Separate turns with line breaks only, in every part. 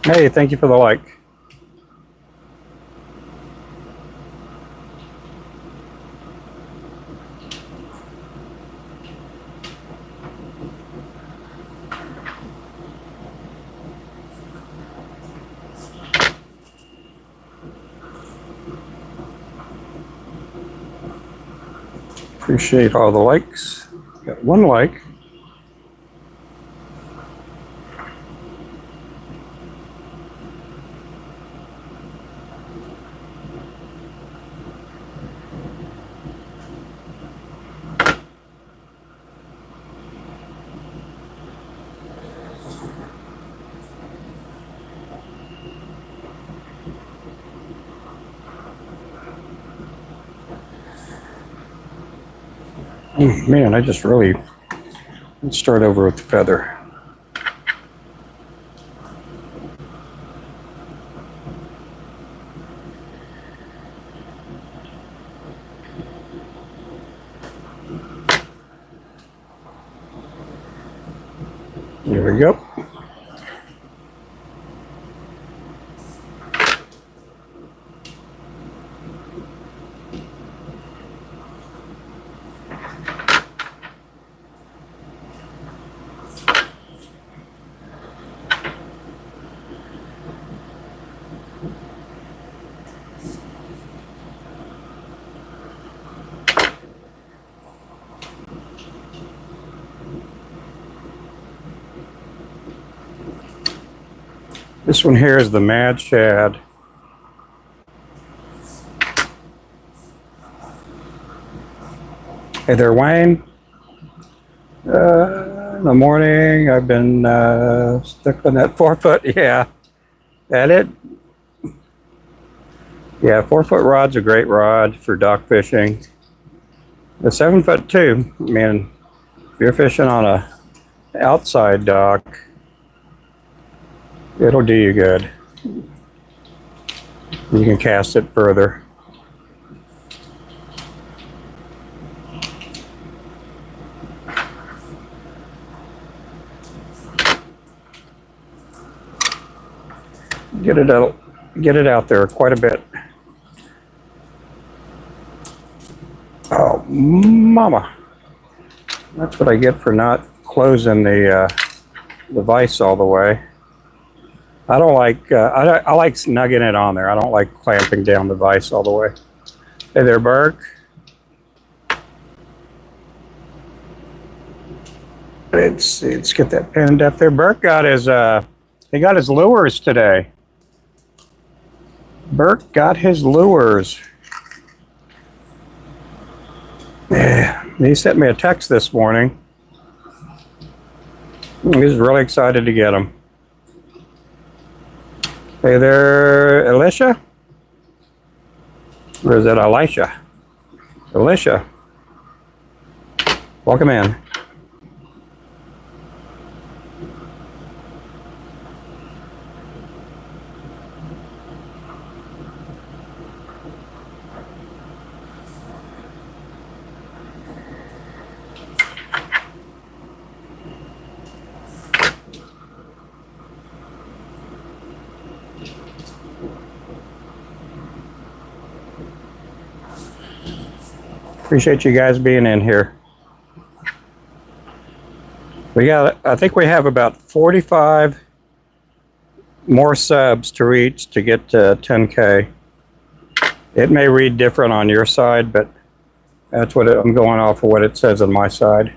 Hey, thank you for the like. Appreciate all the likes. Got one like. Man, I just really, let's start over with the feather. Here we go. This one here is the Mad Shad. Hey there, Wayne. In the morning, I've been stuck on that 4 foot. Yeah, that it. Yeah, 4 foot rod's a great rod for dock fishing. The 7 foot too. I mean, if you're fishing on a outside dock, it'll do you good. You can cast it further. Get it out there quite a bit. Oh, mama. That's what I get for not closing the vise all the way. I don't like, I like snugging it on there. I don't like clamping down the vise all the way. Hey there, Burke. Let's get that pinned up there. Burke got his, he got his lures today. Burke got his lures. Yeah, he sent me a text this morning. He's really excited to get them. Hey there, Alicia? Or is it Elisha? Alicia. Welcome in. Appreciate you guys being in here. I think we have about 45 more subs to reach to get to 10K. It may read different on your side, but that's what I'm going off of what it says on my side.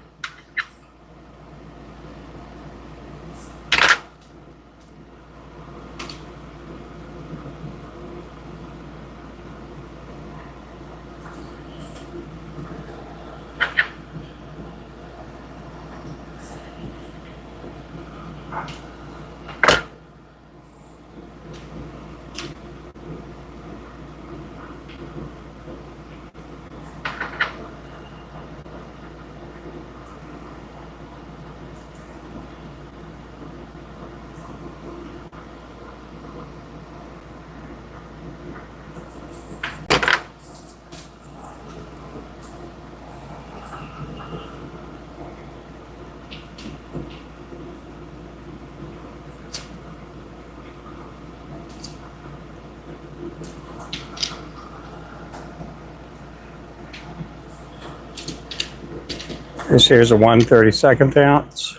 This here's a 1/32 ounce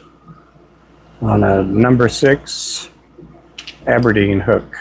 on a number 6 Aberdeen hook.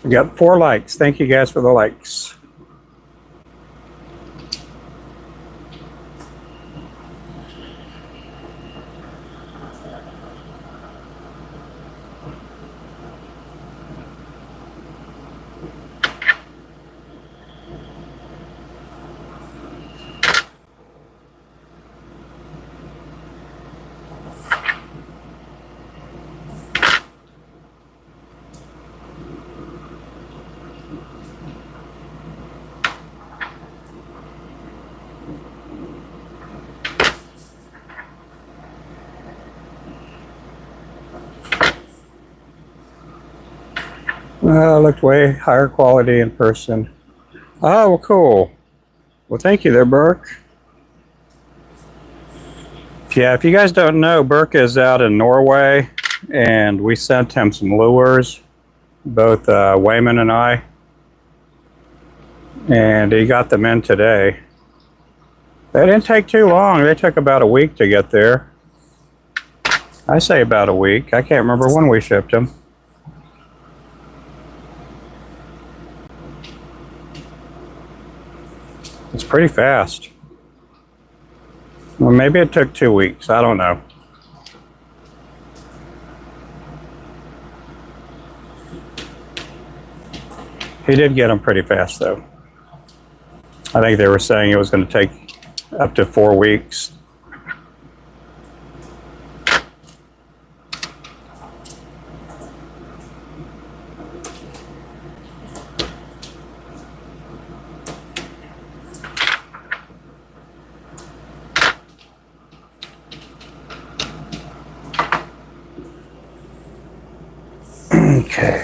We got 4 likes. Thank you guys for the likes. Looked way higher quality in person. Oh, well, cool. Well, thank you there, Burke. Yeah, if you guys don't know, Burke is out in Norway, and we sent him some lures, both Wayman and I, and he got them in today. They didn't take too long. They took about a week to get there. I say about a week. I can't remember when we shipped them. It's pretty fast. Well, maybe it took 2 weeks. I don't know. He did get them pretty fast, though. I think they were saying it was going to take up to 4 weeks. Okay.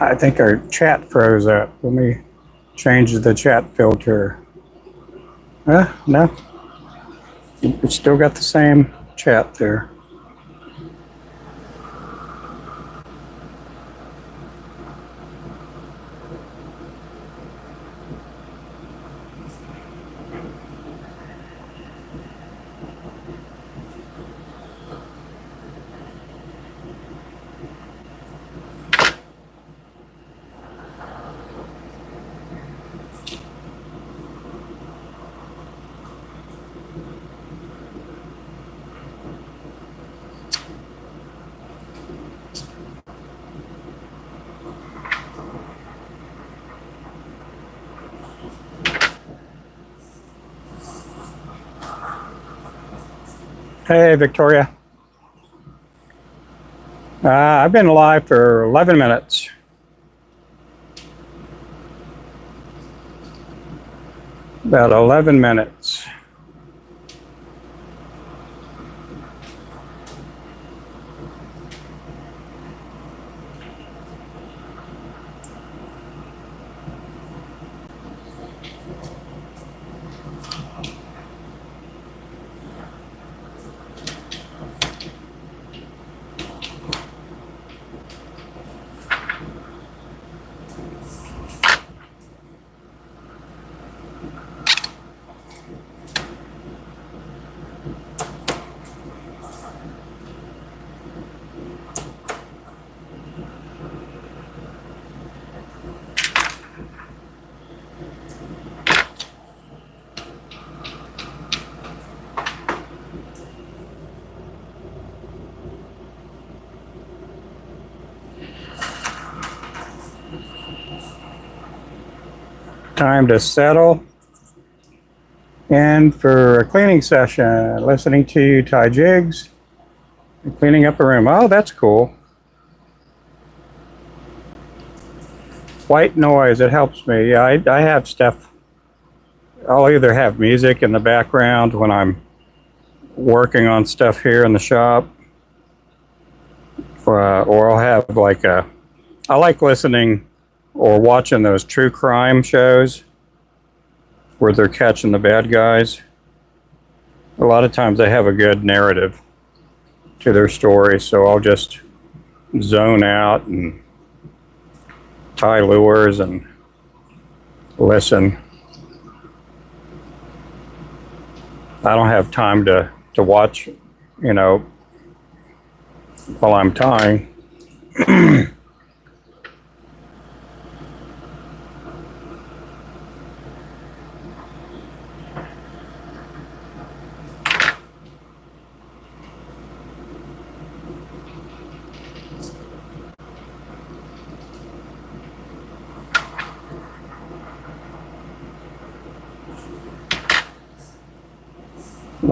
I think our chat froze up. Let me change the chat filter. No, it's still got the same chat there. Hey, Victoria. I've been live for 11 minutes. About 11 minutes. Time to settle in for a cleaning session, listening to Thai Jigs and cleaning up a room. Oh, that's cool. White noise, it helps me. Yeah, I have stuff. I'll either have music in the background when I'm working on stuff here in the shop, or I'll have like I like listening or watching those true crime shows where they're catching the bad guys. A lot of times they have a good narrative to their story, so I'll just zone out and tie lures and listen. I don't have time to watch, you know, while I'm tying.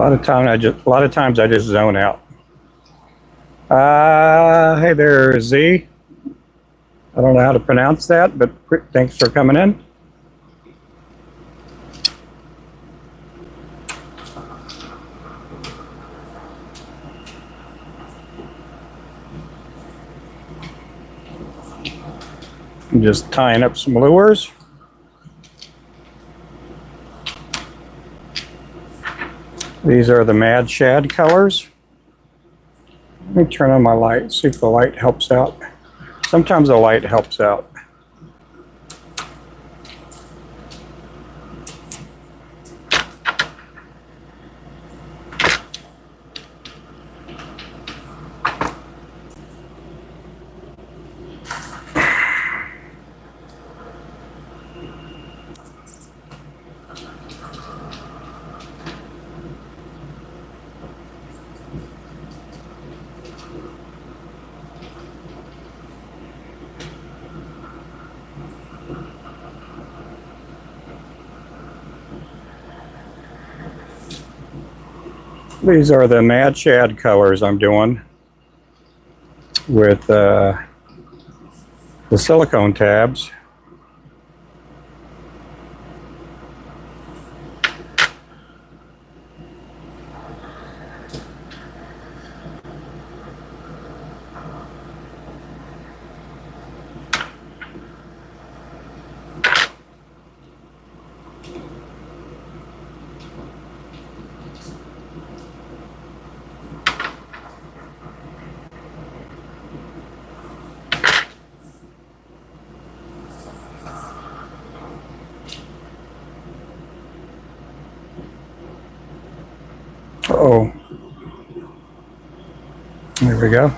A lot of times I just zone out. Hey there, Z. I don't know how to pronounce that, but thanks for coming in. I'm just tying up some lures. These are the Mad Shad colors. Let me turn on my light, see if the light helps out. Sometimes the light helps out. These are the Mad Shad colors I'm doing with the silicone tabs. Oh, there we go.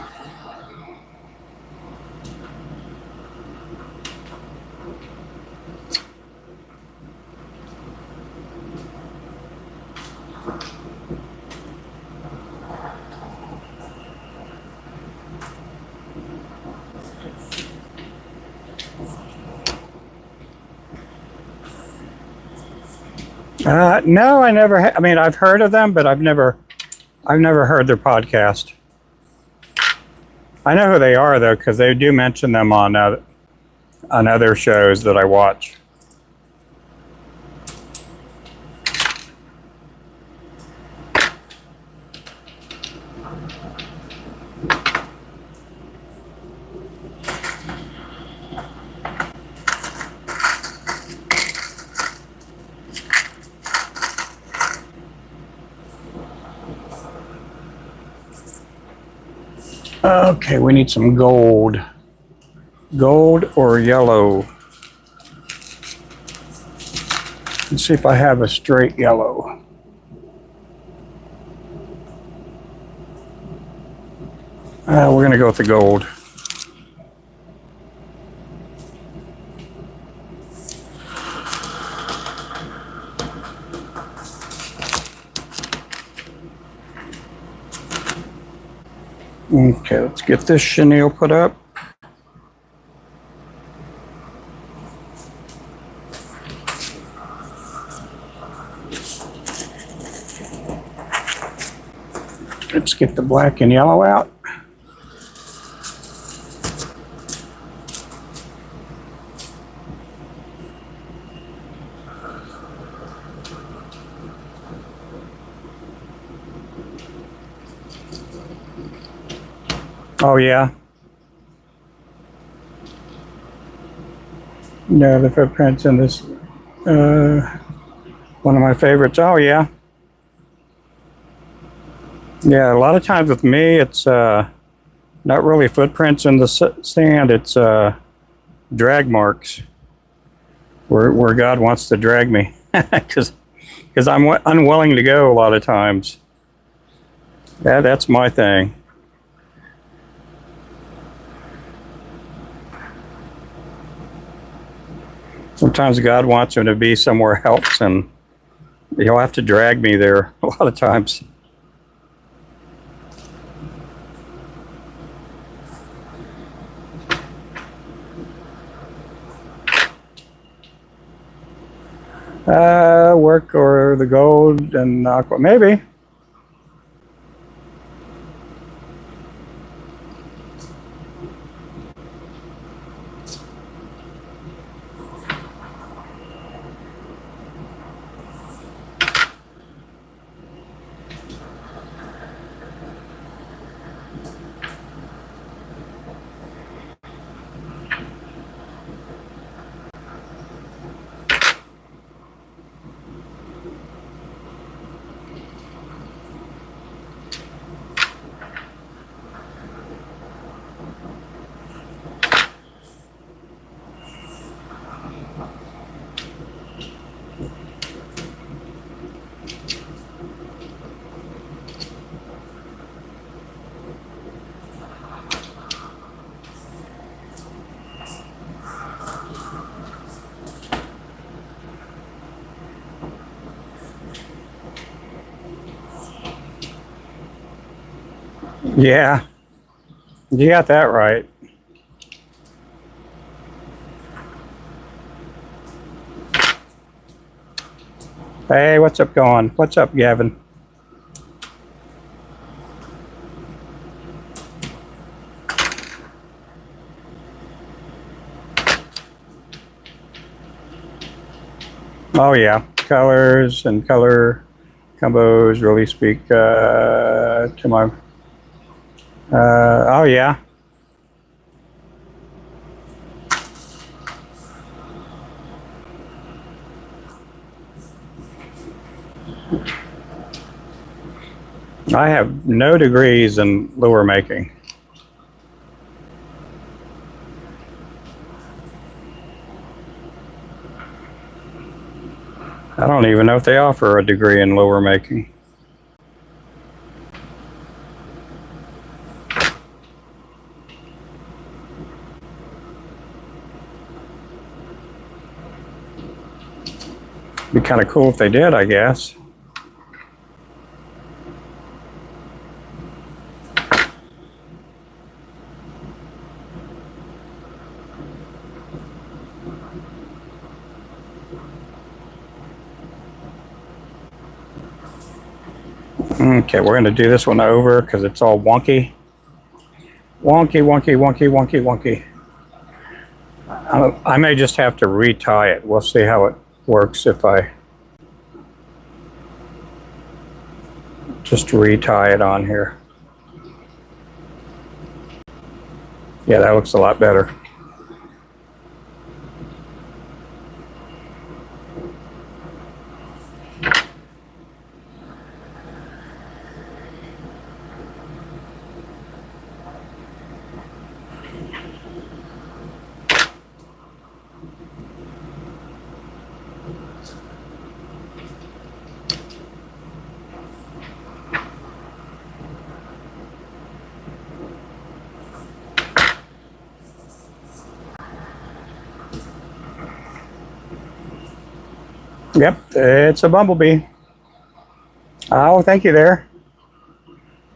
No, I never. I mean, I've heard of them, but I've never heard their podcast. I know who they are though, because they do mention them on other shows that I watch. Okay, we need some gold. Gold or yellow. Let's see if I have a straight yellow. We're going to go with the gold. Okay, let's get this chenille put up. Let's get the black and yellow out. Oh yeah. No, the footprints in this, one of my favorites. Oh yeah. Yeah, a lot of times with me, it's not really footprints in the sand. It's drag marks where God wants to drag me, because I'm unwilling to go a lot of times. That's my thing. Sometimes God wants him to be somewhere else, and he'll have to drag me there a lot of times. Work or the gold and aqua, maybe. Yeah, you got that right. Hey, what's up going? What's up, Gavin? Oh yeah, colors and color combos really speak to my. Oh yeah. I have no degrees in lure making. I don't even know if they offer a degree in lure making. Be kind of cool if they did, I guess. Okay, we're going to do this one over because it's all wonky. Wonky, wonky, wonky, wonky, wonky. I may just have to retie it. We'll see how it works if I just retie it on here. Yeah, that looks a lot better. Yep, it's a bumblebee. Oh, thank you there.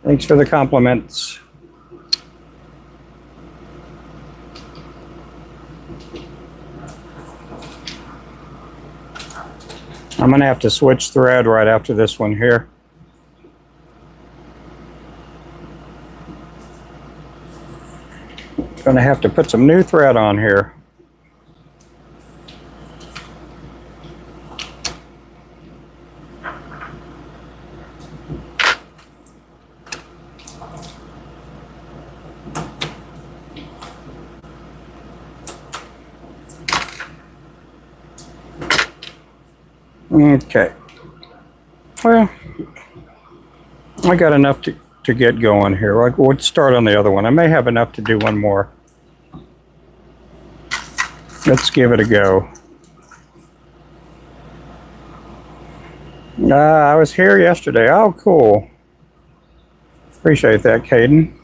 Thanks for the compliments. I'm going to have to switch thread right after this one here. Going to have to put some new thread on here. Okay. Well, I got enough to get going here. We'll start on the other one. I may have enough to do one more. Let's give it a go. I was here yesterday. Oh, cool. Appreciate that, Caden.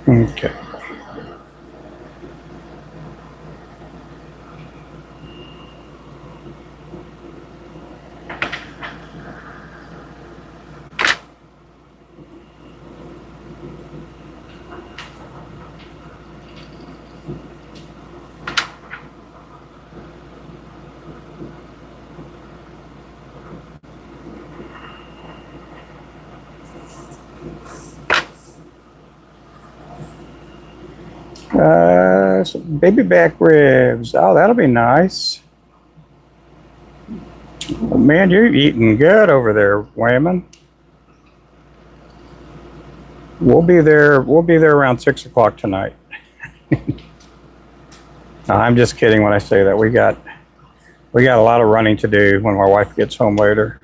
Okay. Some baby back ribs. Oh, that'll be nice. Oh, man, you're eating good over there, Wayman. We'll be there around 6 o'clock tonight. No, I'm just kidding when I say that. We got a lot of running to do when my wife gets home later.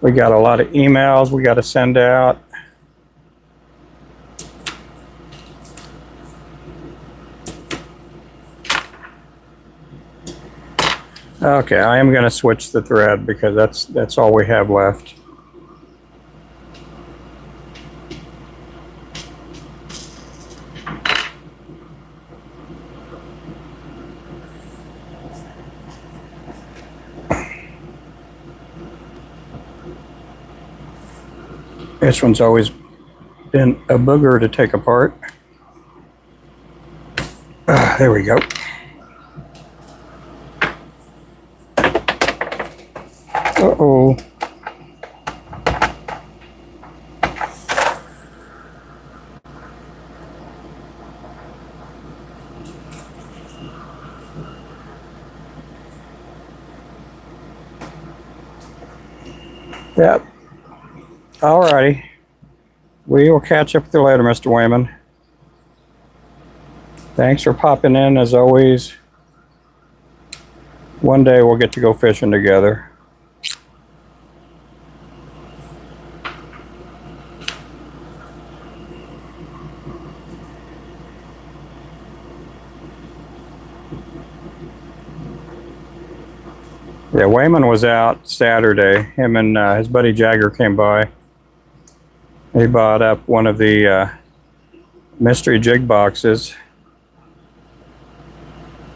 We got a lot of emails we got to send out. Okay, I am going to switch the thread because that's all we have left. This one's always been a booger to take apart. There we go. Uh-oh. Yep. Alrighty. We will catch up with you later, Mr. Wayman. Thanks for popping in as always. One day we'll get to go fishing together. Yeah, Wayman was out Saturday. Him and his buddy Jagger came by. He bought up one of the mystery jig boxes.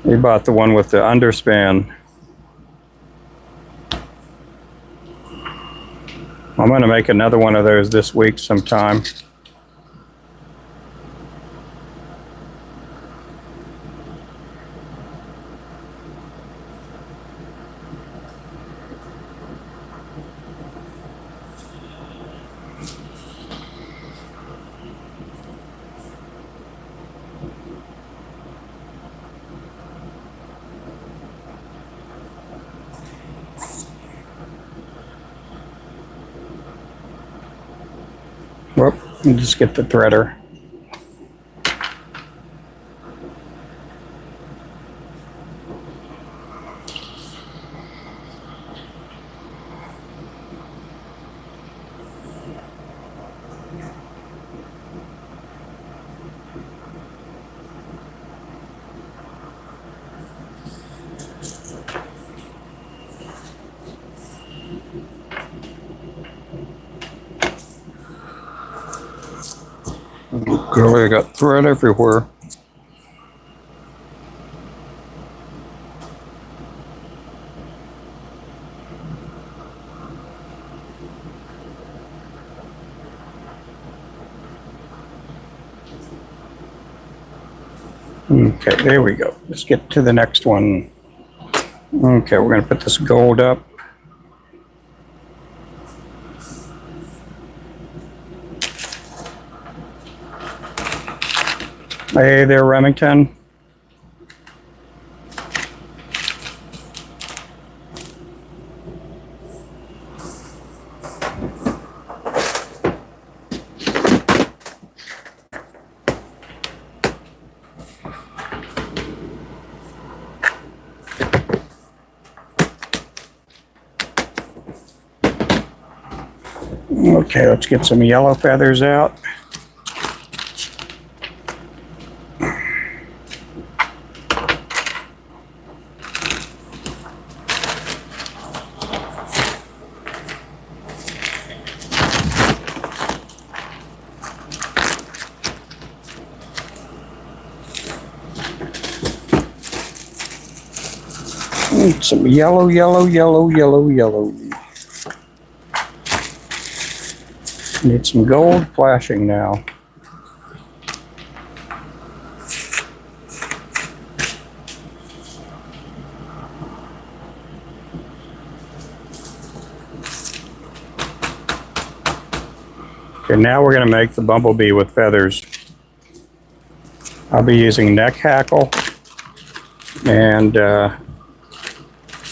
He bought the one with the underspan. I'm going to make another one of those this week sometime. Whoop, and just get the threader. Girl, I got thread everywhere. Okay, there we go. Let's get to the next one. Okay, we're going to put this gold up. Hey there, Remington. Okay, let's get some yellow feathers out. Some yellow, yellow, yellow, yellow, yellow. Need some gold flashing now. Okay, now we're going to make the bumblebee with feathers. I'll be using neck hackle and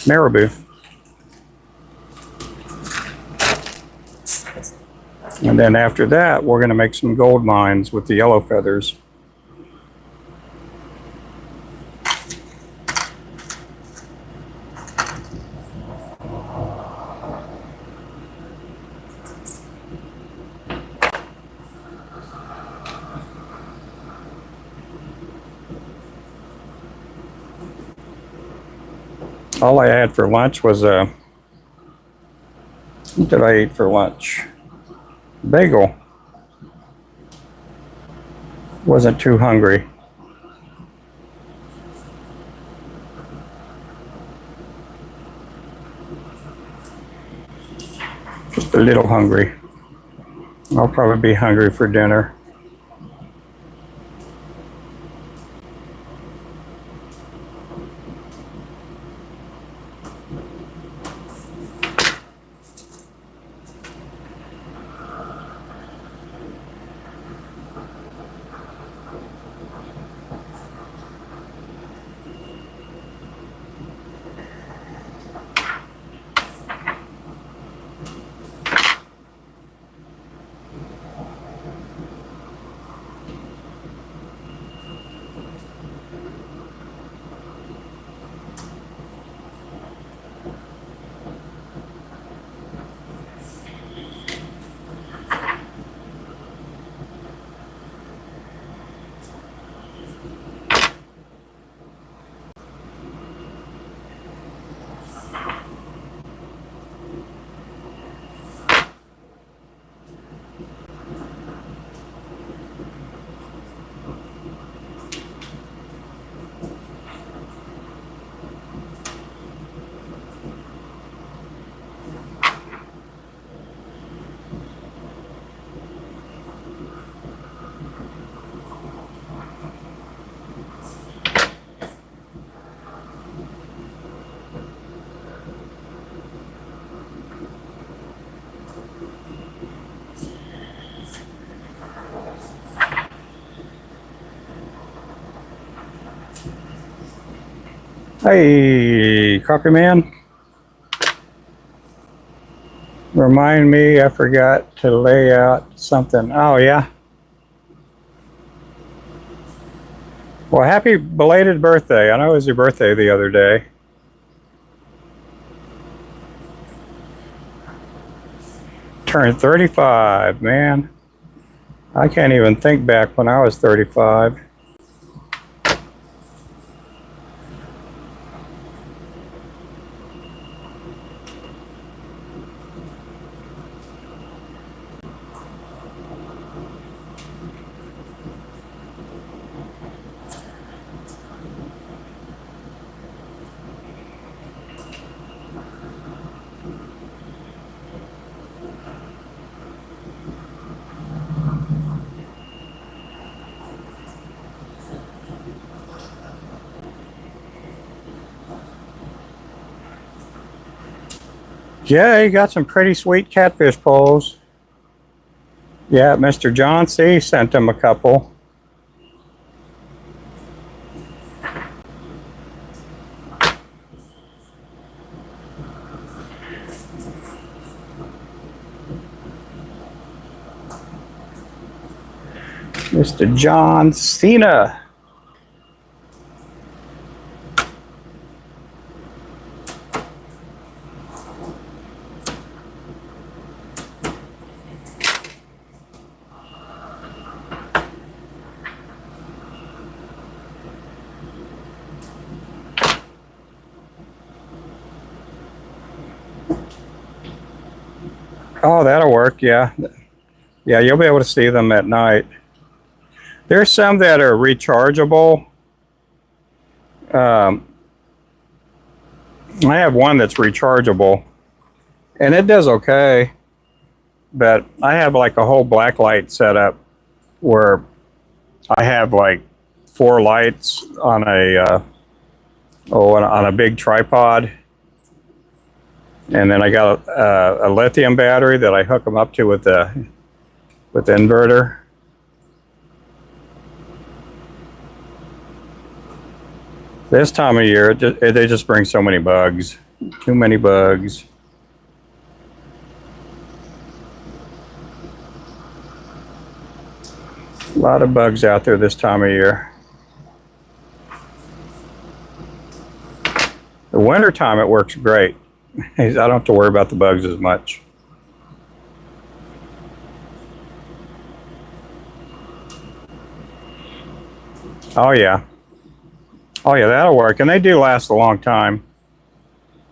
marabou. And then after that, we're going to make some gold mines with the yellow feathers. All I had for lunch was what did I eat for lunch? Bagel. Wasn't too hungry. Just a little hungry. I'll probably be hungry for dinner. Hey, Coffee Man. Remind me, I forgot to lay out something. Oh, yeah. Well, happy belated birthday. I know it was your birthday the other day. Turned 35, man. I can't even think back when I was 35. Yeah, you got some pretty sweet catfish poles. Yeah, Mr. John C. sent him a couple. Mr. John Cena. Oh, that'll work, yeah. Yeah, you'll be able to see them at night. There's some that are rechargeable. I have one that's rechargeable, and it does okay. But I have like a whole black light setup where I have like 4 lights on a big tripod, and then I got a lithium battery that I hook them up to with the inverter. This time of year, they just bring so many bugs. Too many bugs. A lot of bugs out there this time of year. The winter time, it works great. I don't have to worry about the bugs as much. Oh yeah. Oh yeah, that'll work, and they do last a long time.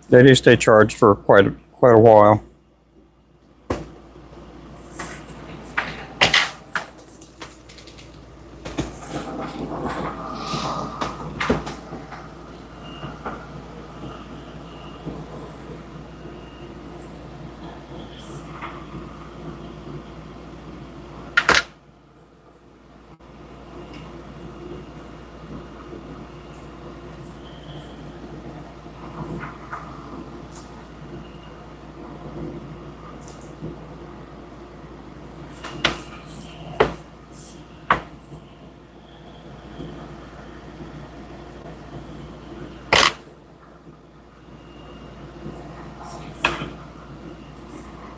They do stay charged for quite a while.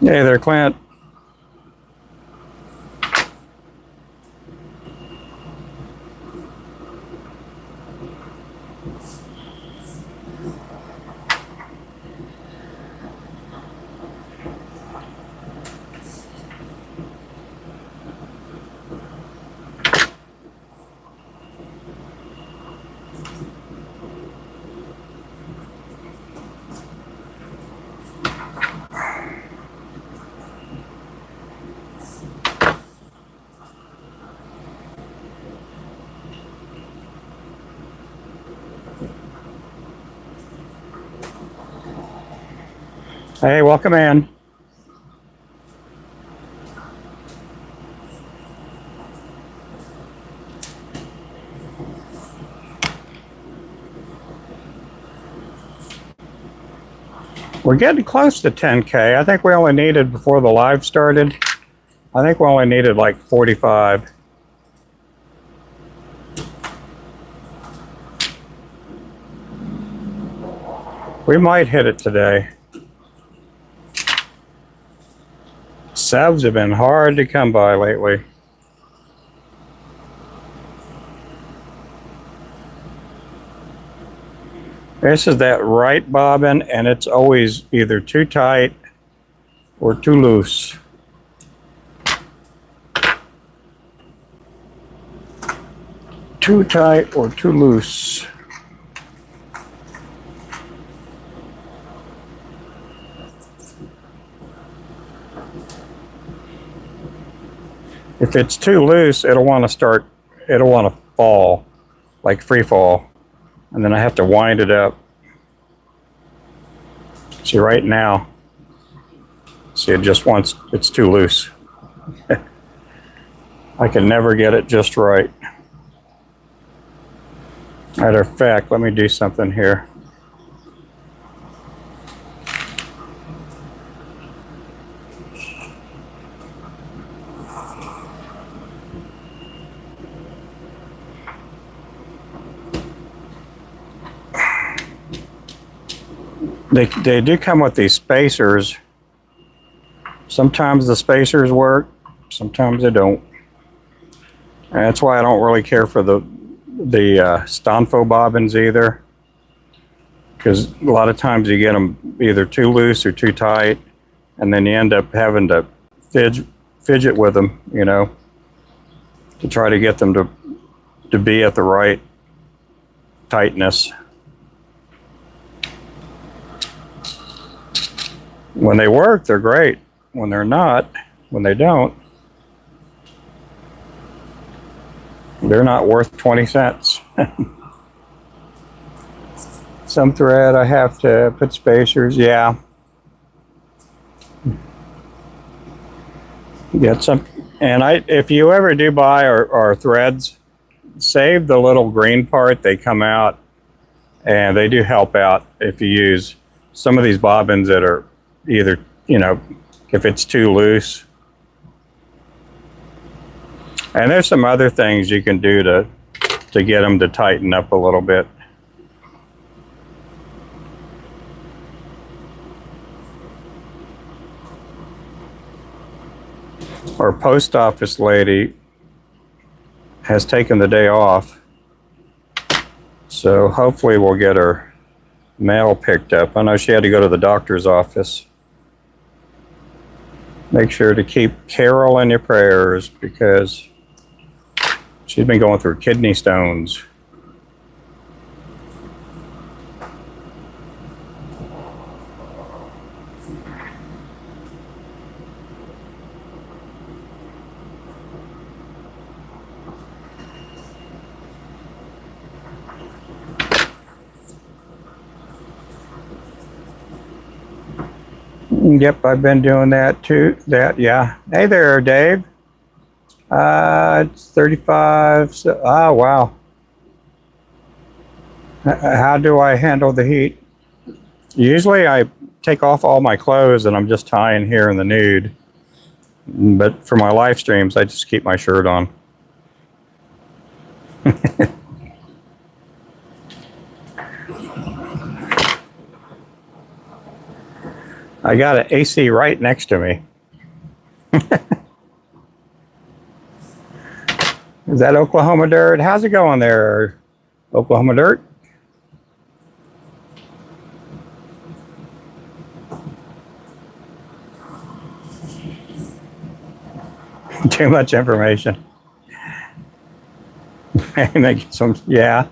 Hey there, Clint. Hey, welcome in. We're getting close to 10K. I think we only needed, before the live started, I think we only needed like 45. We might hit it today. Subs have been hard to come by lately. This is that right bobbin, and it's always either too tight or too loose. Too tight or too loose. If it's too loose, it'll want to fall, like free fall. And then I have to wind it up. See, right now, see, it's too loose. I can never get it just right. Matter of fact, let me do something here. They do come with these spacers. Sometimes the spacers work, sometimes they don't. And that's why I don't really care for the Stanfo bobbins either, because a lot of times you get them either too loose or too tight, and then you end up having to fidget with them, you know, to try to get them to be at the right tightness. When they work, they're great. When they're not, when they don't, they're not worth 20 cents. Some thread I have to put spacers, yeah. Get some, and if you ever do buy our threads, save the little green part. They come out, and they do help out if you use some of these bobbins that are either, you know, if it's too loose. And there's some other things you can do to get them to tighten up a little bit. Our post office lady has taken the day off, so hopefully we'll get her mail picked up. I know she had to go to the doctor's office. Make sure to keep Carol in your prayers because she's been going through kidney stones. Yep, I've been doing that too. Yeah. Hey there, Dave. It's 35. So, oh, wow. How do I handle the heat? Usually I take off all my clothes and I'm just tying here in the nude. But for my live streams, I just keep my shirt on. I got an AC right next to me. Is that Oklahoma Dirt? How's it going there, Oklahoma Dirt? Too much information. Make some, yeah.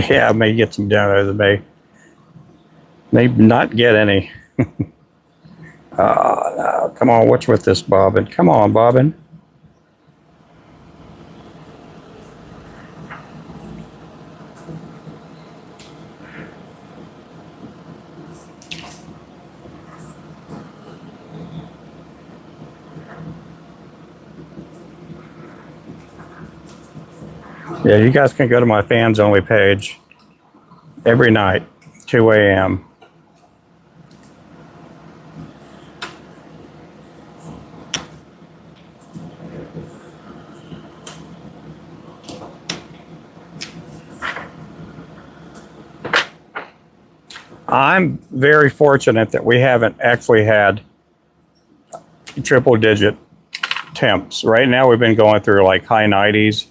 Yeah, I may get some down there. May not get any. No, come on, what's with this bobbin? Come on, bobbin. Yeah, you guys can go to my fans only page every night, 2 a.m. I'm very fortunate that we haven't actually had triple digit temps. Right now we've been going through like high 90s,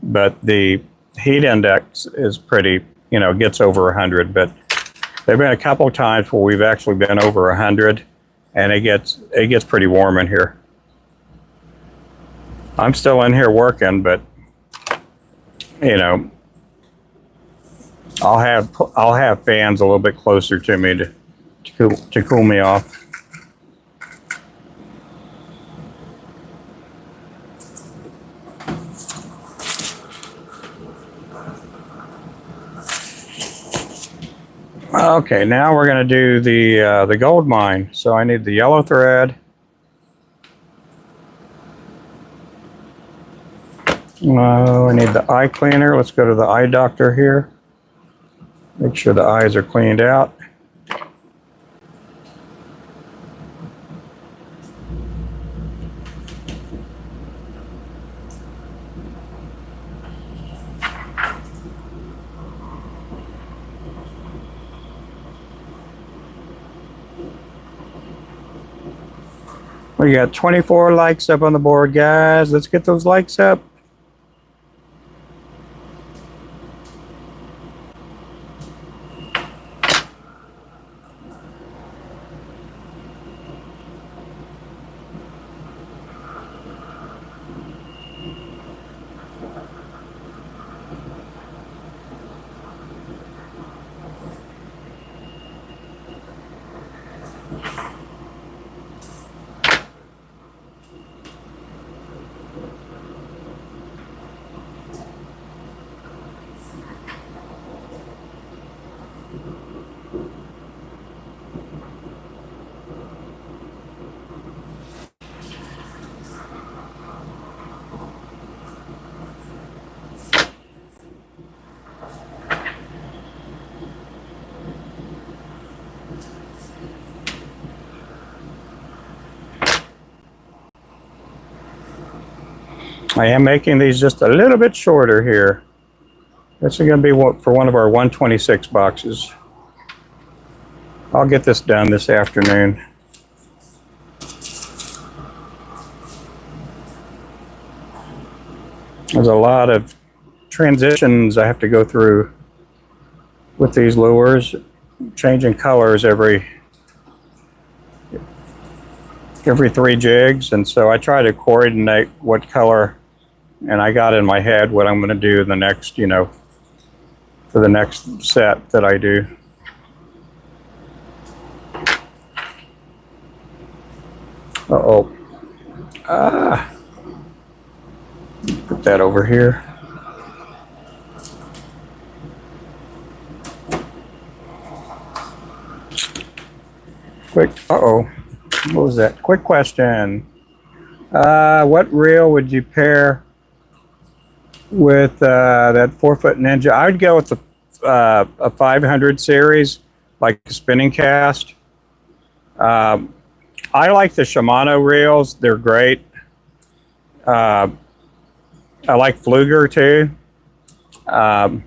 but the heat index is pretty, gets over 100. But there have been a couple of times where we've actually been over 100, and it gets pretty warm in here. I'm still in here working, but I'll have fans a little bit closer to me to cool me off. Okay, now we're going to do the gold mine. So I need the yellow thread. I need the eye cleaner. Let's go to the eye doctor here. Make sure the eyes are cleaned out. We got 24 likes up on the board, guys. Let's get those likes up. I am making these just a little bit shorter here. This is going to be for one of our 126 boxes. I'll get this done this afternoon. There's a lot of transitions I have to go through with these lures, changing colors every 3 jigs, and so I try to coordinate what color, and I got in my head what I'm going to do in the next, for the next set that I do. Uh-oh. Put that over here. Quick, uh-oh. What was that? Quick question. What reel would you pair with that 4-foot Ninja? I would go with a 500 series, like a spinning cast. I like the Shimano reels. They're great. I like Fluger too. I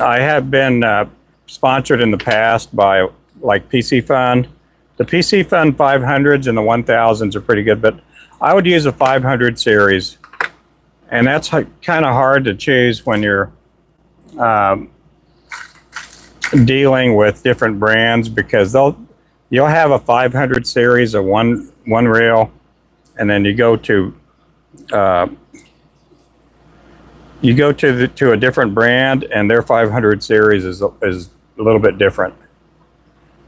have been sponsored in the past by like PC Fun. The PC Fun 500s and the 1000s are pretty good, but I would use a 500 series. And that's kind of hard to choose when you're dealing with different brands, because you'll have a 500 series of one reel, and then you go to a different brand, and their 500 series is a little bit different.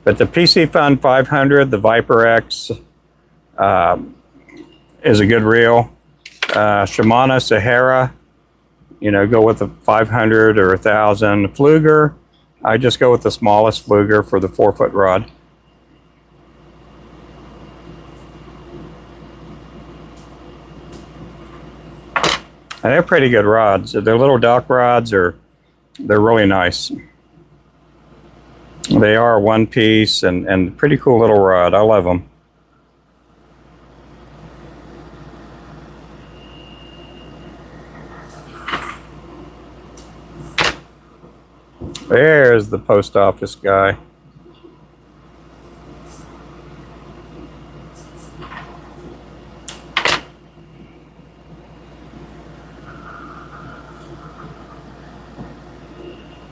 But the PC Fun 500, the Viper X, is a good reel. Shimano Sahara, go with the 500 or 1000. Fluger, I just go with the smallest Fluger for the 4-foot rod. And they're pretty good rods. Their little dock rods they're really nice. They are one piece and pretty cool little rod. I love them. There's the post office guy.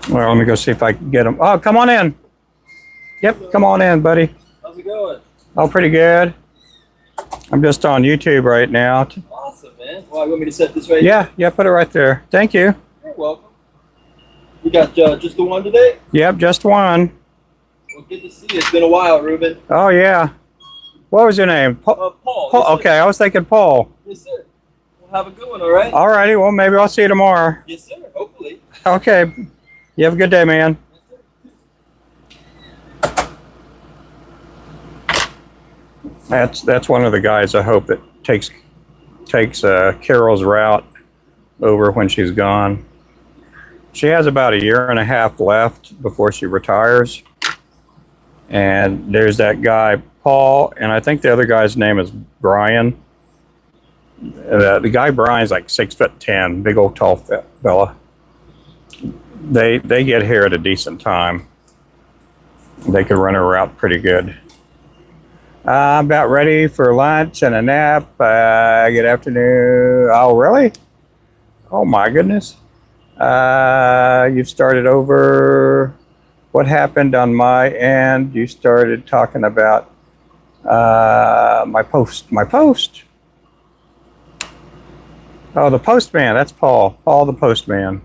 Well, let me go see if I can get him. Oh, come on in. Yep, come on in, buddy.
How's it going?
Oh, pretty good. I'm just on YouTube right now.
Awesome, man. Well, you want me to set this right
here? Yeah, put it right there. Thank you.
You're welcome. You got just the one today?
Yep, just one.
Well, good to see you. It's been a while, Ruben.
Oh, yeah. What was your name?
Paul.
Paul.
Yes,
Okay, I was thinking Paul.
Yes, sir. Well, have a good one, all right?
All righty, well, maybe I'll see you tomorrow.
Yes, sir. Hopefully.
Okay. You have a good day, man. That's one of the guys I hope that takes Carol's route over when she's gone. She has about a year and a half left before she retires. And there's that guy, Paul, and I think the other guy's name is Brian. The guy Brian's like 6'10", big old tall fella. They get here at a decent time. They could run a route pretty good. I'm about ready for lunch and a nap. Good afternoon. Oh, really? Oh, my goodness. You've started over. What happened on my end? You started talking about my post. My post? Oh, the postman. That's Paul. Paul the postman.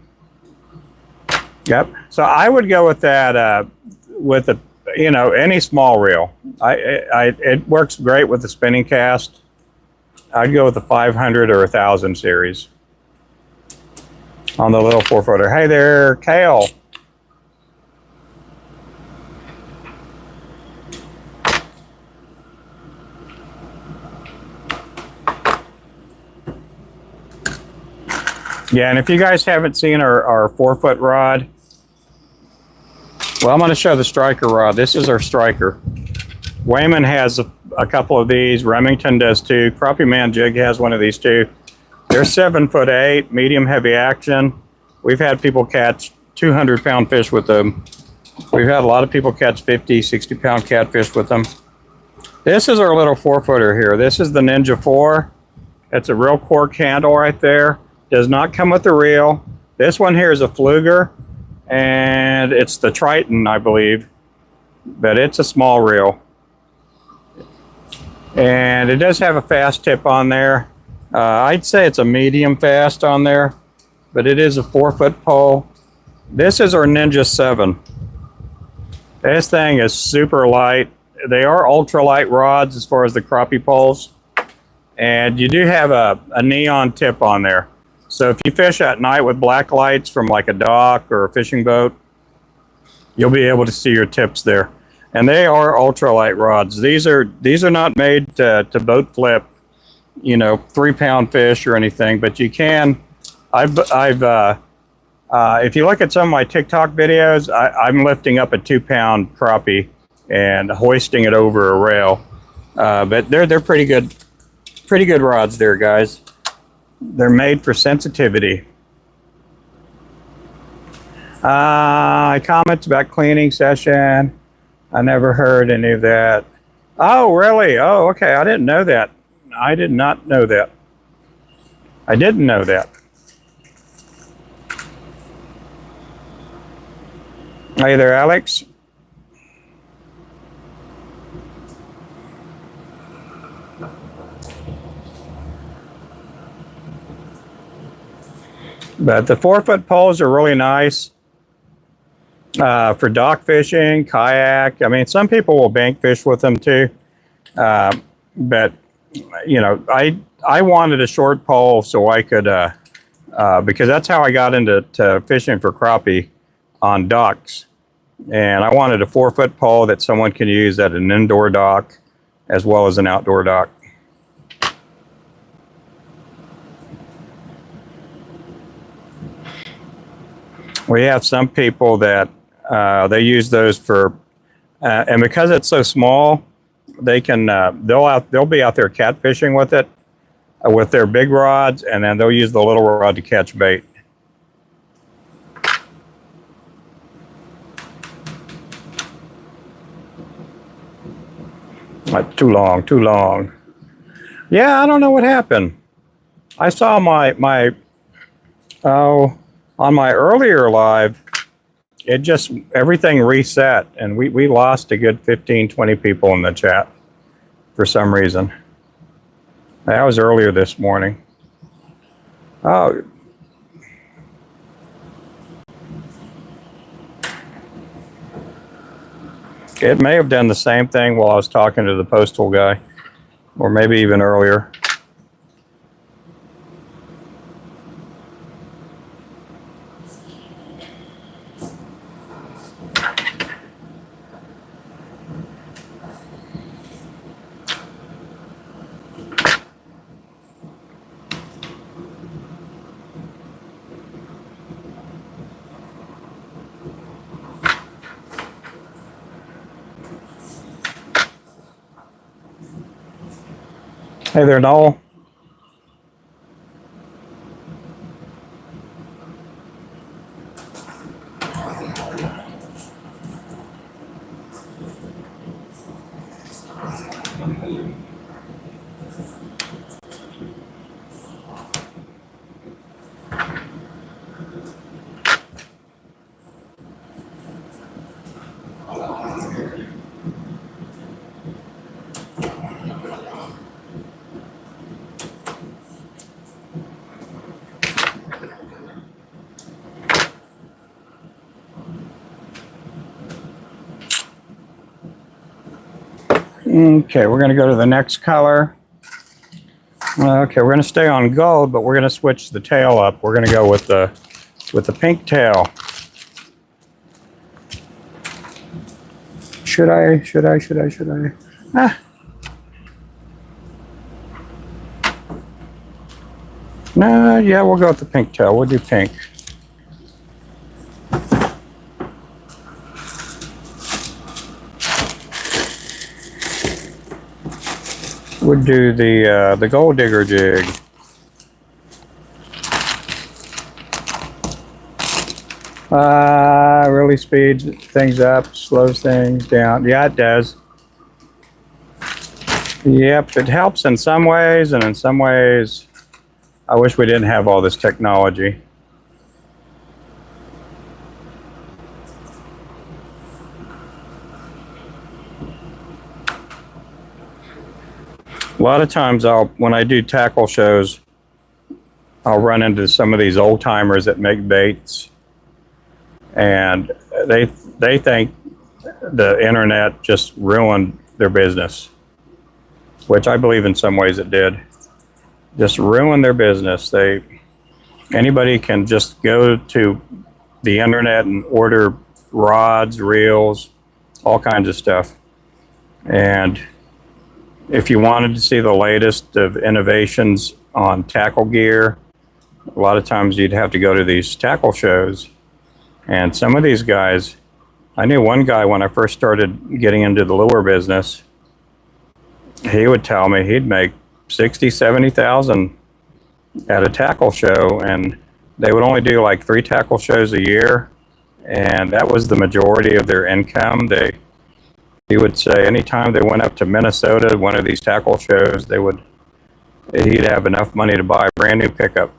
Yep. So I would go with that with a any small reel. It works great with the spinning cast. I'd go with the 500 or 1000 series on the little 4-footer. Hey there, Kale. Yeah, and if you guys haven't seen our 4-foot rod, well, I'm going to show the striker rod. This is our striker. Wayman has a couple of these. Remington does too. Crappie Man Jig has one of these too. They're 7'8", medium heavy action. We've had people catch 200-pound fish with them. We've had a lot of people catch 50, 60-pound catfish with them. This is our little 4-footer here. This is the Ninja 4. It's a real cork handle right there. Does not come with the reel. This one here is a Fluger. And it's the Triton, I believe, but it's a small reel. And it does have a fast tip on there. I'd say it's a medium fast on there, but it is a 4-foot pole. This is our Ninja 7. This thing is super light. They are ultralight rods as far as the crappie poles. And you do have a neon tip on there. So if you fish at night with black lights from like a dock or a fishing boat, you'll be able to see your tips there. And they are ultralight rods. These are not made to boat flip, 3-pound fish or anything, but you can. If you look at some of my TikTok videos, I'm lifting up a 2-pound crappie and hoisting it over a rail. But they're pretty good rods there, guys. They're made for sensitivity. Comments about cleaning session. I never heard any of that. Oh, really? Oh, okay. I didn't know that. I did not know that. I didn't know that. Hey there, Alex. But the 4-foot poles are really nice for dock fishing, kayak. I mean, some people will bank fish with them too. But I wanted a short pole so I could, because that's how I got into fishing for crappie on docks. And I wanted a 4-foot pole that someone could use at an indoor dock as well as an outdoor dock. We have some people that they use those for, and because it's so small, they can they'll be out there catfishing with it with their big rods, and then they'll use the little rod to catch bait. Too long, too long. Yeah, I don't know what happened. I saw my on my earlier live, it just, everything reset, and we lost a good 15, 20 people in the chat for some reason. That was earlier this morning. Oh. It may have done the same thing while I was talking to the postal guy, or maybe even earlier. Hey there, Noel. Okay, we're going to go to the next color. Okay, we're going to stay on gold, but we're going to switch the tail up. We're going to go with the pink tail. Should I? Ah. No, yeah, we'll go with the pink tail. We'll do pink. We'll do the gold digger jig. Really speeds things up, slows things down. Yeah, it does. Yep, it helps in some ways, and in some ways, I wish we didn't have all this technology. A lot of times when I do tackle shows, I'll run into some of these old timers that make baits, and they think the internet just ruined their business, which I believe in some ways it did. Just ruin their business. Anybody can just go to the internet and order rods, reels, all kinds of stuff. And if you wanted to see the latest of innovations on tackle gear, a lot of times you'd have to go to these tackle shows. And some of these guys, I knew one guy when I first started getting into the lure business, he would tell me he'd make 60, 70,000 at a tackle show, and they would only do like 3 tackle shows a year, and that was the majority of their income. He would say anytime they went up to Minnesota, one of these tackle shows, he'd have enough money to buy a brand new pickup.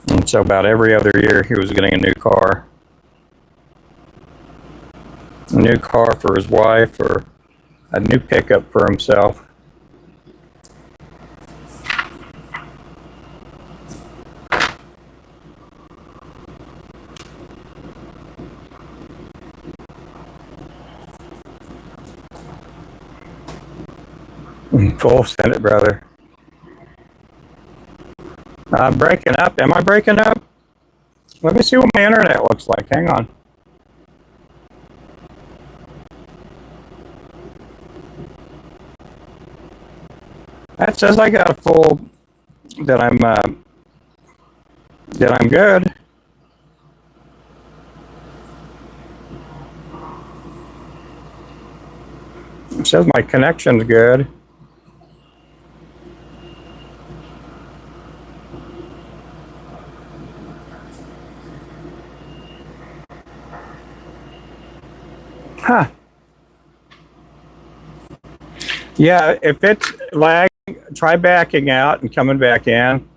And so about every other year he was getting a new car. A new car for his wife, or a new pickup for himself. Full send it, brother. I'm breaking up. Am I breaking up? Let me see what my internet looks like. Hang on. That says I got a full, that I'm good. says my connection's good. Huh. Yeah, if it's lagging, try backing out and coming back in.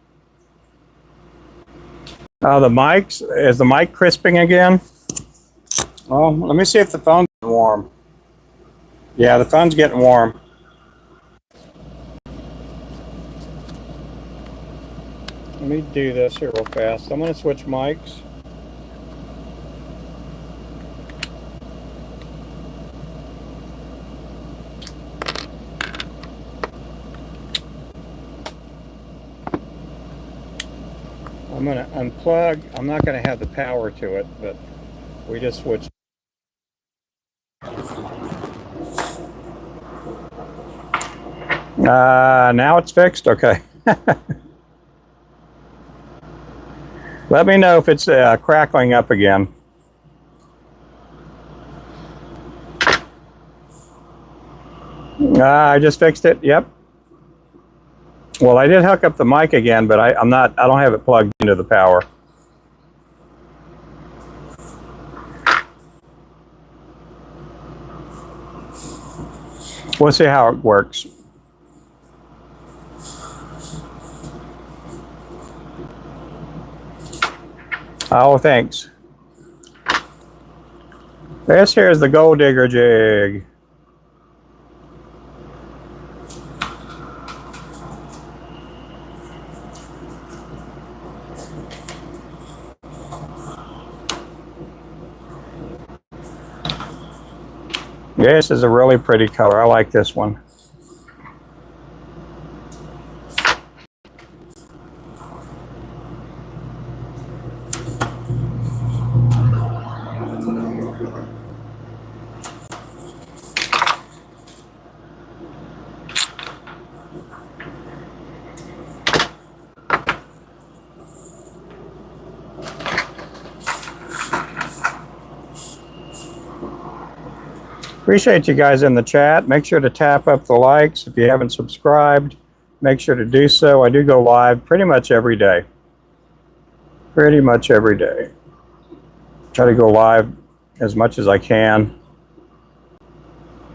The mics, is the mic crisping again? Oh, let me see if the phone's warm. Yeah, the phone's getting warm. Let me do this here real fast. I'm going to switch mics. I'm going to unplug. I'm not going to have the power to it, but we just switched. Now it's fixed. Okay. Let me know if it's crackling up again. I just fixed it. Yep. Well, I did hook up the mic again, but I don't have it plugged into the power. We'll see how it works. Oh, thanks. This here is the gold digger jig. This is a really pretty color. I like this one. Appreciate you guys in the chat. Make sure to tap up the likes. If you haven't subscribed, make sure to do so. I do go live pretty much every day. Pretty much every day. Try to go live as much as I can.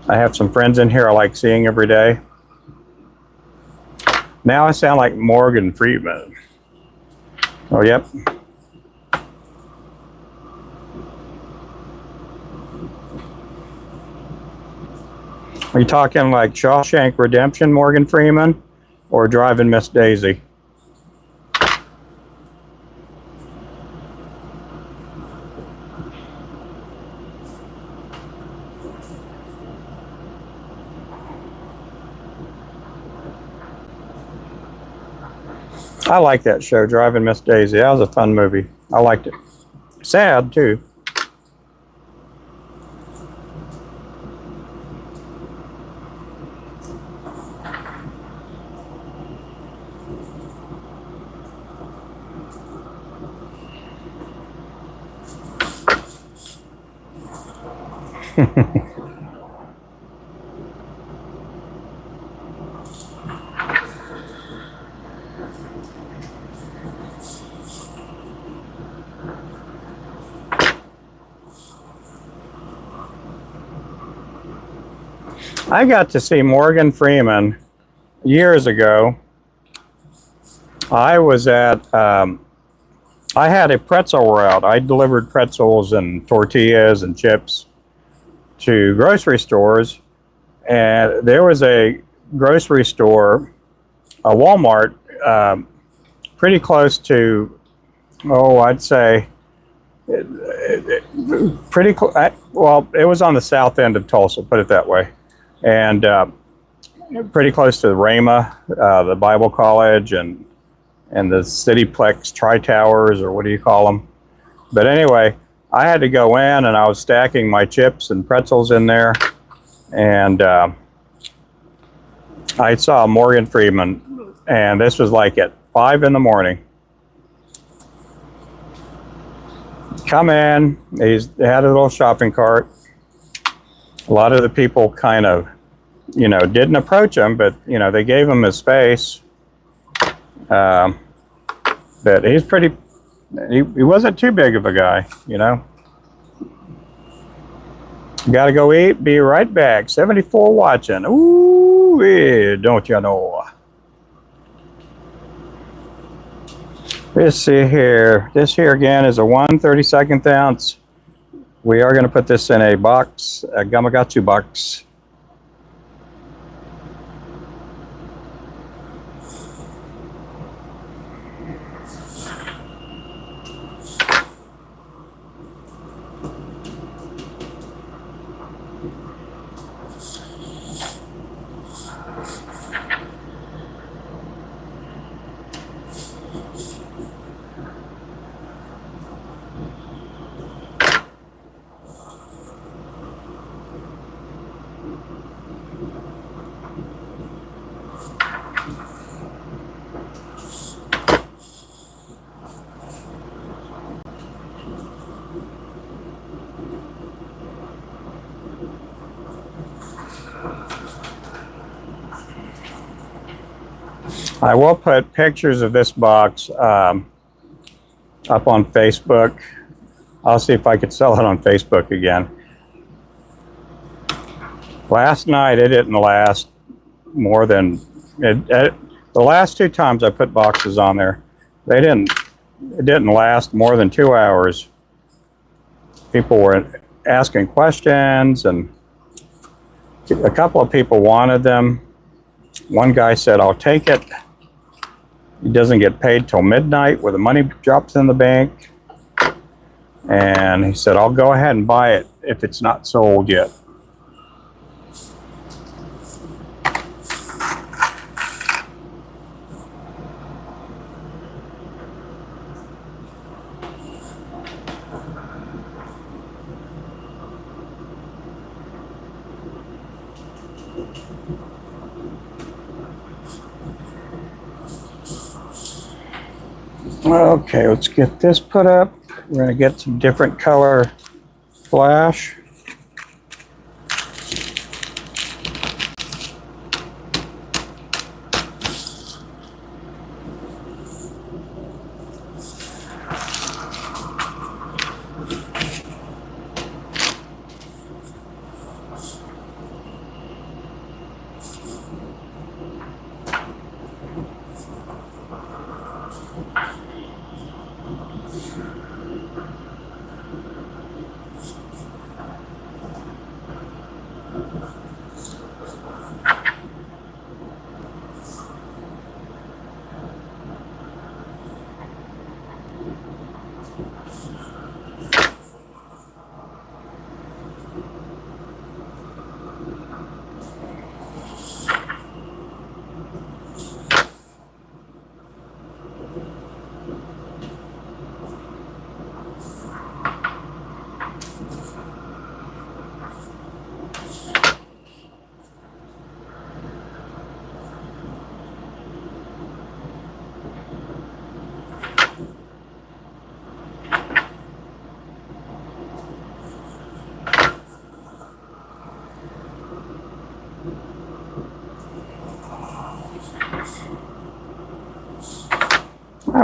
I have some friends in here I like seeing every day. Now I sound like Morgan Freeman. Oh, yep. Are you talking like Shawshank Redemption, Morgan Freeman, or Driving Miss Daisy? I like that show, Driving Miss Daisy. That was a fun movie. I liked it. Sad, too. I got to see Morgan Freeman years ago. I was at, I had a pretzel route. I delivered pretzels and tortillas and chips to grocery stores. And there was a grocery store, a Walmart, pretty close to, oh, I'd say, pretty close. Well, it was on the south end of Tulsa, put it that way. And pretty close to Rhema, the Bible College, and the Cityplex Tri-Towers, or what do you call them? But anyway, I had to go in, and I was stacking my chips and pretzels in there, and I saw Morgan Freeman, and this was like at 5 in the morning. Come in, he had a little shopping cart. A lot of the people kind of you know, didn't approach him, but, you know, they gave him his space. But he's pretty, he wasn't too big of a guy, you know. Gotta go eat, be right back. 74 watching. Ooh, yeah, don't you know? Let's see here. This here again is a 1/32 ounce. We are going to put this in a box, a Gamakatsu box. I will put pictures of this box up on Facebook. I'll see if I could sell it on Facebook again. Last night it didn't last more than the last 2 times I put boxes on there. It didn't last more than 2 hours. People were asking questions, and a couple of people wanted them. One guy said, "I'll take it." He doesn't get paid till midnight where the money drops in the bank. And he said, "I'll go ahead and buy it if it's not sold yet." Okay, let's get this put up. We're going to get some different color flash.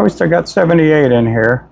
We still got 78 in here.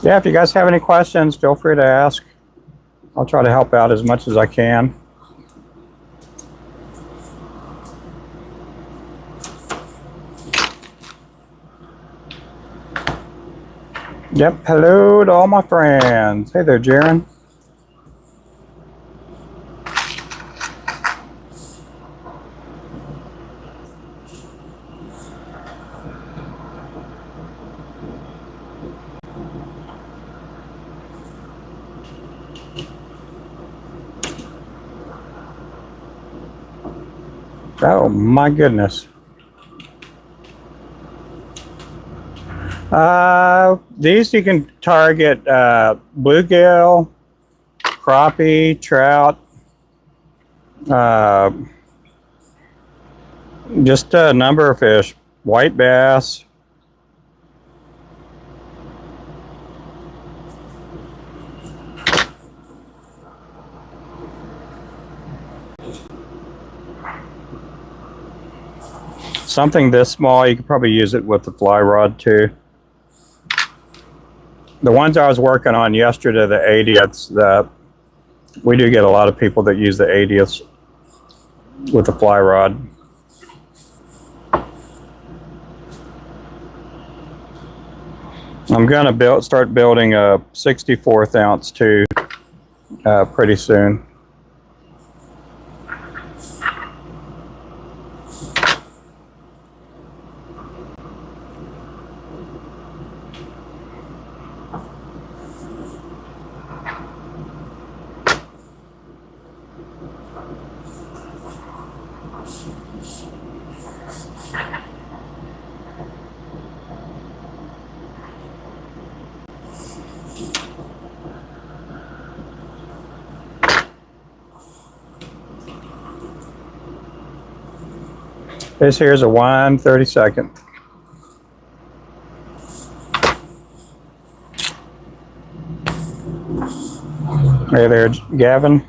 Yeah, if you guys have any questions, feel free to ask. I'll try to help out as much as I can. Yep, hello to all my friends. Hey there, Jaron. Oh my goodness. These you can target bluegill, crappie, trout, just a number of fish, white bass. Something this small, you could probably use it with the fly rod too. The ones I was working on yesterday, the 80ths, we do get a lot of people that use the 80ths with the fly rod. I'm gonna start building a 64th ounce too pretty soon. This here's a 1/32. Hey there, Gavin.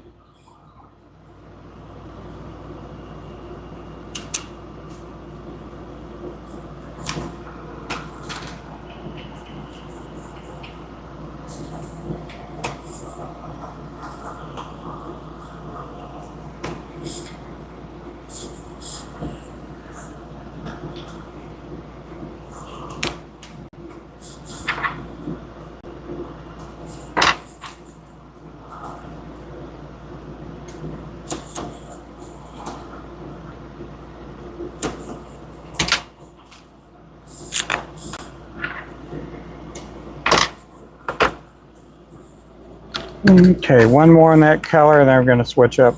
Okay, one more in that color, and then we're going to switch up.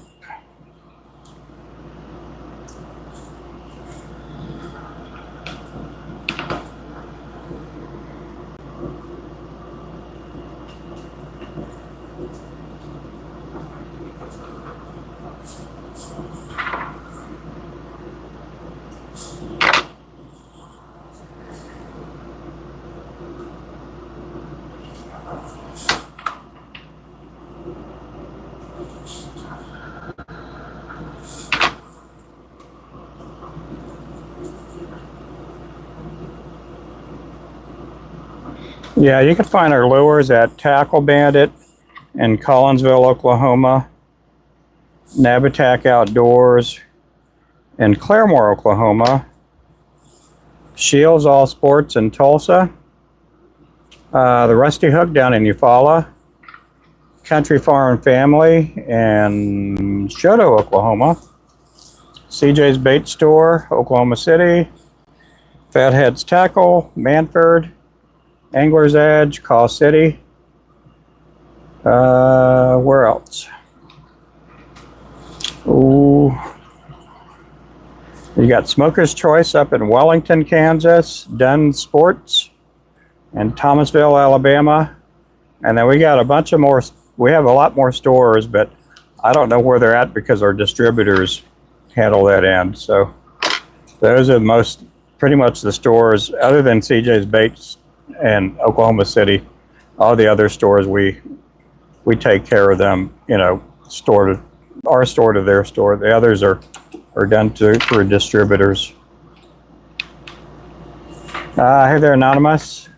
Yeah, you can find our lures at Tackle Bandit in Collinsville, Oklahoma, Nabatac Outdoors in Claremore, Oklahoma, Shields All Sports in Tulsa, the Rusty Hook down in Eufaula, Country Farm Family in Shoto, Oklahoma, CJ's Bait Store, Oklahoma City, Fathead's Tackle, Manford, Angler's Edge, Call City. Where else? Ooh. You got Smoker's Choice up in Wellington, Kansas, Dunn Sports, and Thomasville, Alabama. And then we got a bunch of more. We have a lot more stores, but I don't know where they're at because our distributors handle that end. So those are pretty much the stores, other than CJ's Baits and Oklahoma City. All the other stores we take care of them, our store to their store. The others are done through distributors. Hey there, Anonymous.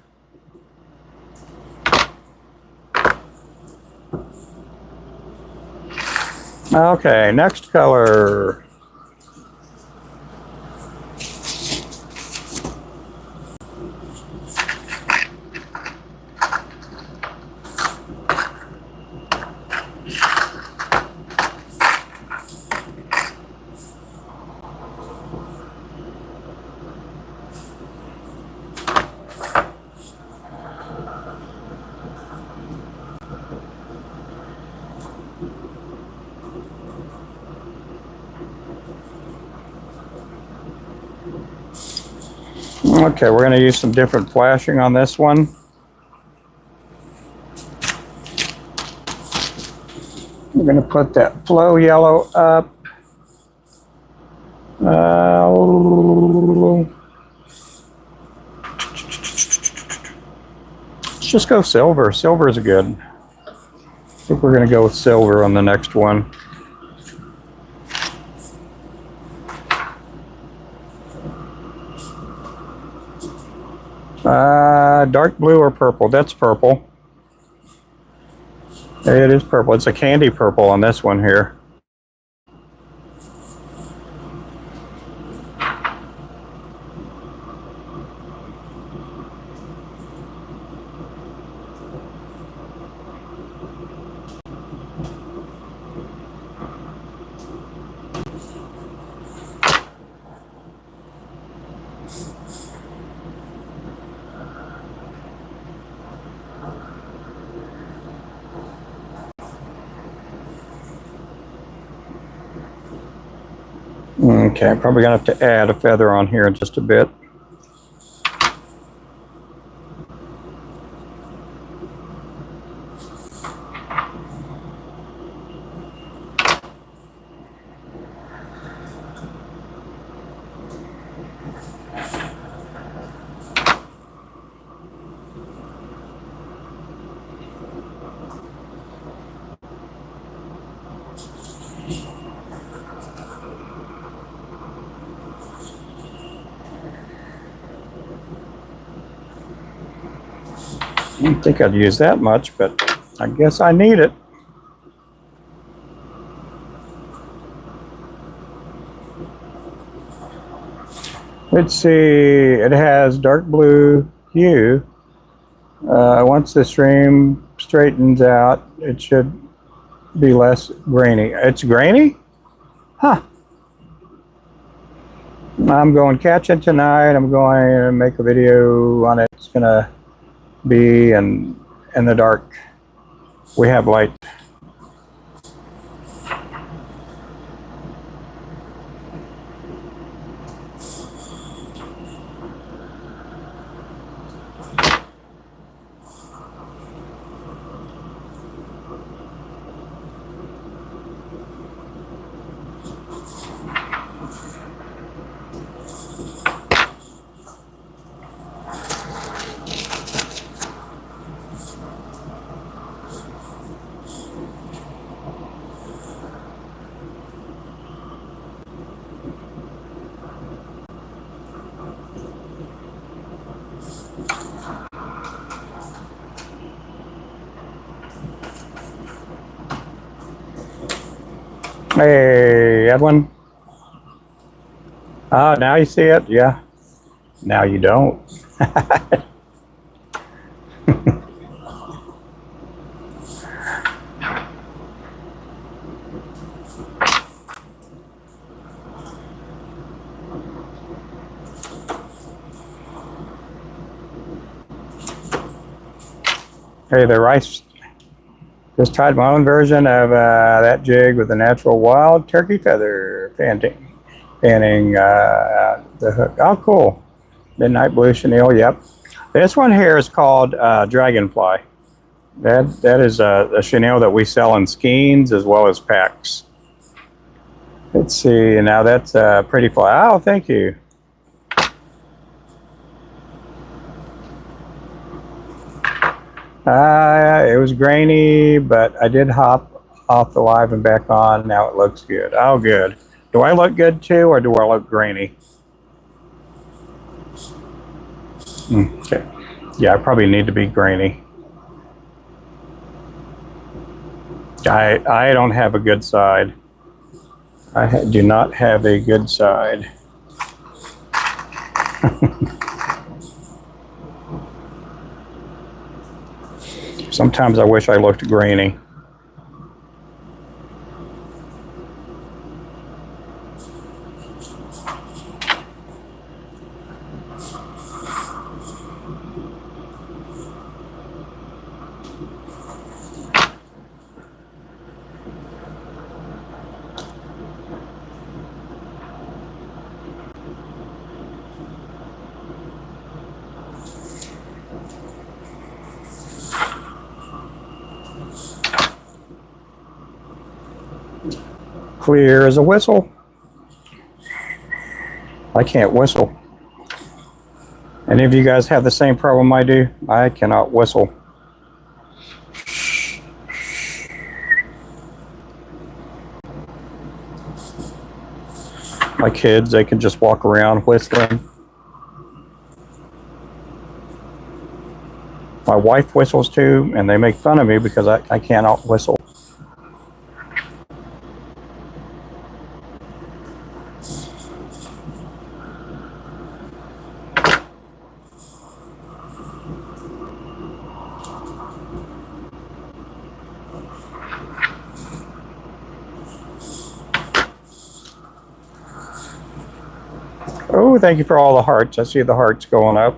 Okay, next color. Okay, we're going to use some different flashing on this one. We're going to put that flow yellow up. Let's just go silver. Silver is good. I think we're going to go with silver on the next one. Dark blue or purple? That's purple. It is purple. It's a candy purple on this one here. Okay, I'm probably going to have to add a feather on here in just a bit. I didn't think I'd use that much, but I guess I need it. Let's see, it has dark blue hue. Once the stream straightens out, it should be less grainy. It's grainy? Huh. I'm going catching tonight. I'm going to make a video on it. It's going to be in the dark. We have light. Hey, Edwin. Oh, now you see it? Yeah. Now you don't. Hey, the rice. Just tried my own version of that jig with a natural wild turkey feather fanning the hook. Oh, cool. Midnight blue chenille. Yep. This one here is called dragonfly. That is a chenille that we sell in skeins as well as packs. Let's see. Now that's a pretty fly. Oh, thank you. It was grainy, but I did hop off the live and back on. Now it looks good. Oh, good. Do I look good too, or do I look grainy? Okay. Yeah, I probably need to be grainy. I don't have a good side. do not have a good side. Sometimes I wish I looked grainy. Clear as a whistle. I can't whistle. Any of you guys have the same problem I do? I cannot whistle. My kids, they can just walk around whistling. My wife whistles too, and they make fun of me because I cannot whistle. Oh, thank you for all the hearts. I see the hearts going up.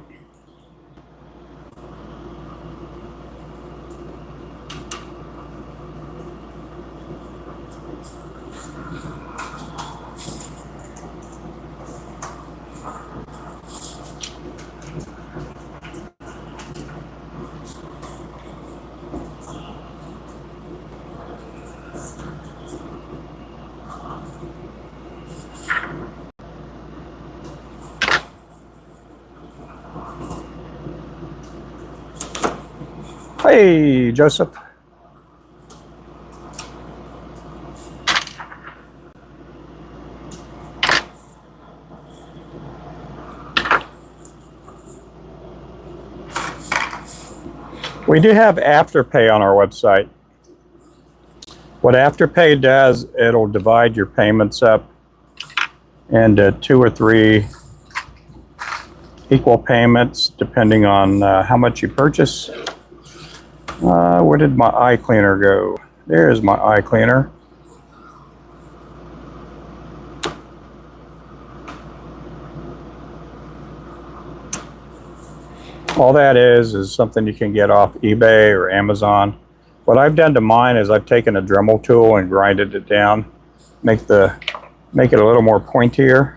Hey, Joseph. We do have Afterpay on our website. What Afterpay does, it'll divide your payments up into 2 or 3 equal payments depending on how much you purchase. Where did my eye cleaner go? There's my eye cleaner. All that is something you can get off eBay or Amazon. What I've done to mine is I've taken a Dremel tool and grinded it down, make it a little more pointier.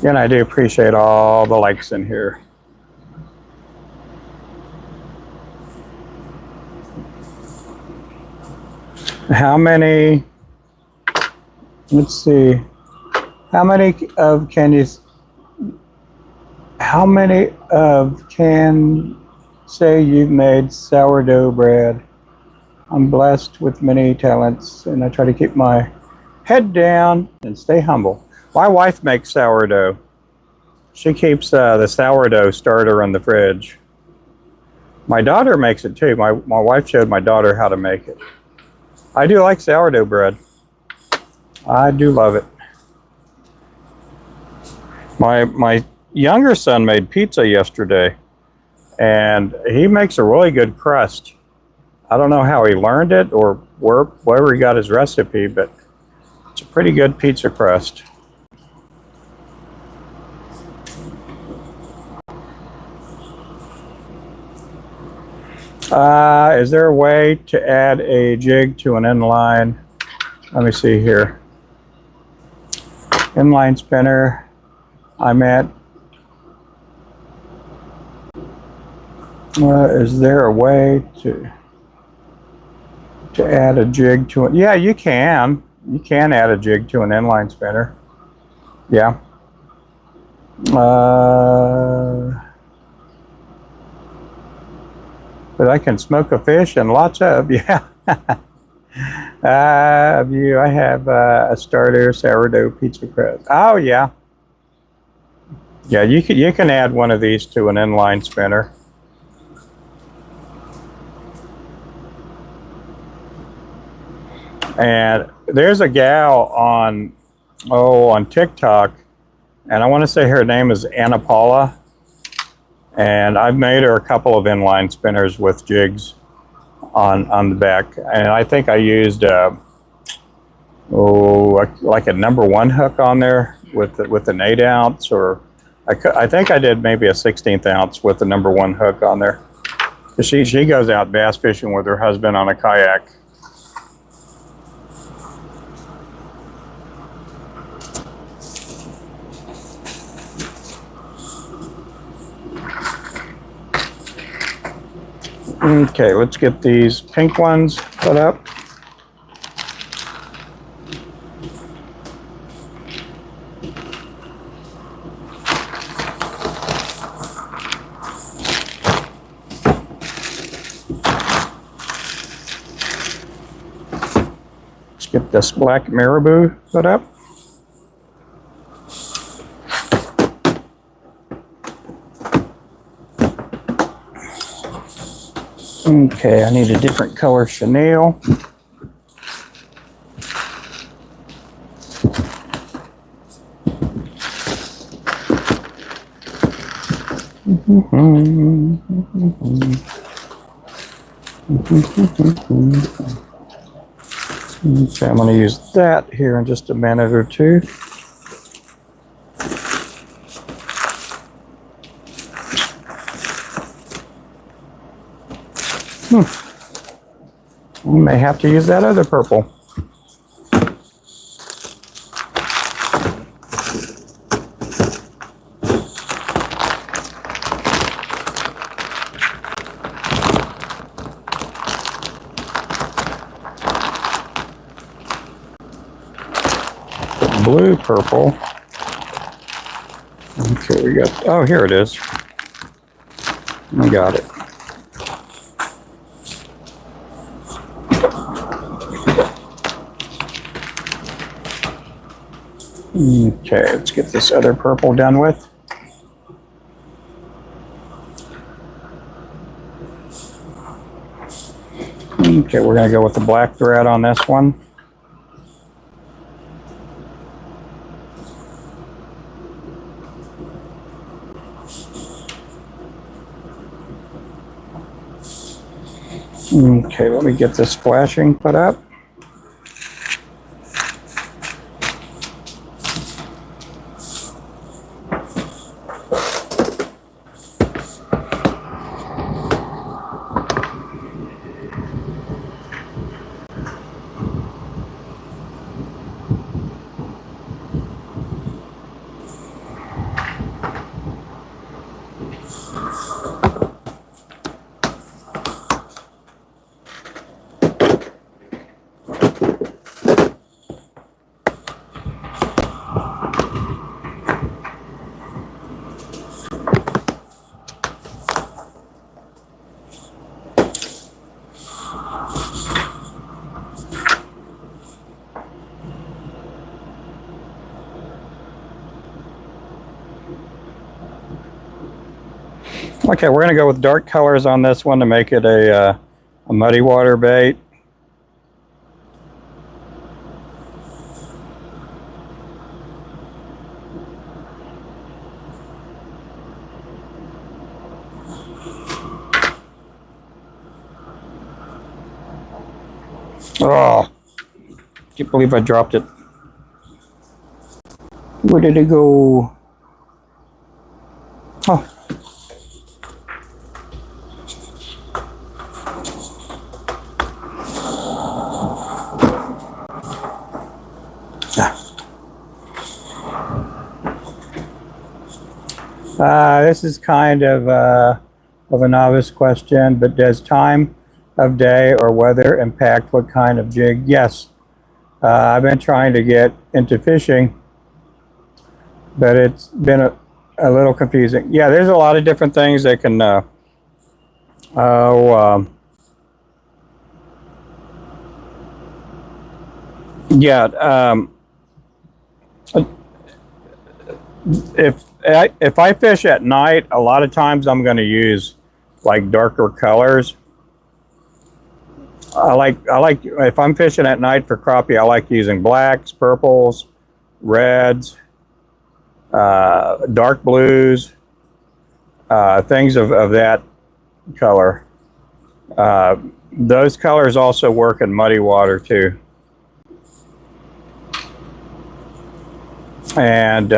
And I do appreciate all the likes in here. How many, let's see, how many can say you've made sourdough bread? I'm blessed with many talents and I try to keep my head down and stay humble. My wife makes sourdough. She keeps the sourdough starter in the fridge. My daughter makes it too. My wife showed my daughter how to make it. I do like sourdough bread. I do love it. My younger son made pizza yesterday, and he makes a really good crust. I don't know how he learned it or wherever he got his recipe, but it's a pretty good pizza crust. Is there a way to add a jig to an inline? Let me see here. Inline spinner. I'm at. Is there a way to To add a jig to it. Yeah, you can. You can add a jig to an inline spinner. Yeah. But I can smoke a fish and lots of, yeah. I have a starter sourdough pizza crust. Oh yeah. Yeah, you can add one of these to an inline spinner. And there's a gal on TikTok, and I want to say her name is Anna Paula, and I've made her a couple of inline spinners with jigs on the back, and I think I used like a #1 hook on there with an 8-ounce, or I think I did maybe a 1/16 ounce with the #1 hook on there. She goes out bass fishing with her husband on a kayak. Okay, let's get these pink ones put up. Let's get this black marabou put up. Okay, I need a different color chenille. Okay, I'm going to use that here in just a minute or two. We may have to use that other purple. Blue purple. Okay, we got, oh, here it is. I got it. Okay, let's get this other purple done with. Okay, we're going to go with the black thread on this one. Okay, let me get this flashing put up. Okay, we're going to go with dark colors on this one to make it a muddy water bait. Oh, can't believe I dropped it. Where did it go? Oh. This is kind of a novice question, but does time of day or weather impact what kind of jig? Yes. I've been trying to get into fishing, but it's been a little confusing. Yeah, there's a lot of different things that can yeah, if I fish at night, a lot of times I'm going to use like darker colors. I like if I'm fishing at night for crappie, I like using blacks, purples, reds, dark blues, things of that color. Those colors also work in muddy water too. And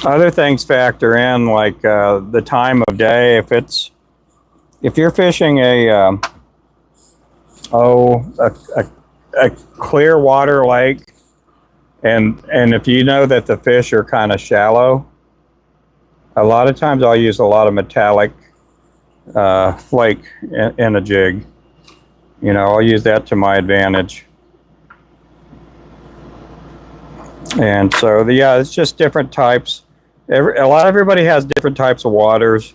other things factor in, like the time of day. If you're fishing a clear water lake, and if you know that the fish are kind of shallow, a lot of times I'll use a lot of metallic flake in a jig. You know, I'll use that to my advantage. And so, yeah, it's just different types. Everybody has different types of waters.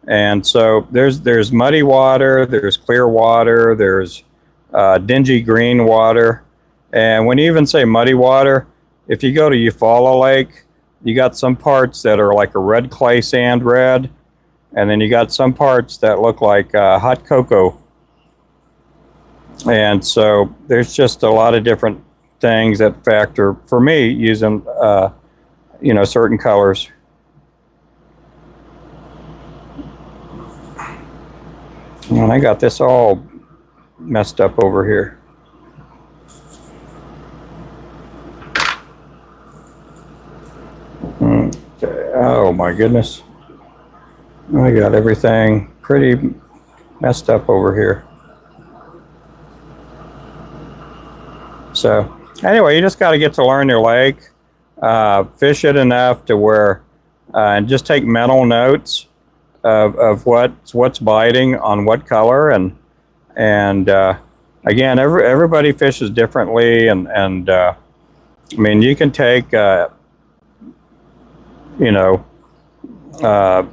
And so there's muddy water, there's clear water, there's dingy green water. And when you even say muddy water, if you go to Eufaula Lake, you got some parts that are like a red clay sand red, and then you got some parts that look like hot cocoa. And so there's just a lot of different things that factor for me using you know, certain colors. And I got this all messed up over here. Okay. Oh my goodness. I got everything pretty messed up over here. So anyway, you just got to get to learn your lake, fish it enough to where, and just take mental notes of what's biting on what color, and again, everybody fishes differently, and I mean, you can take you know,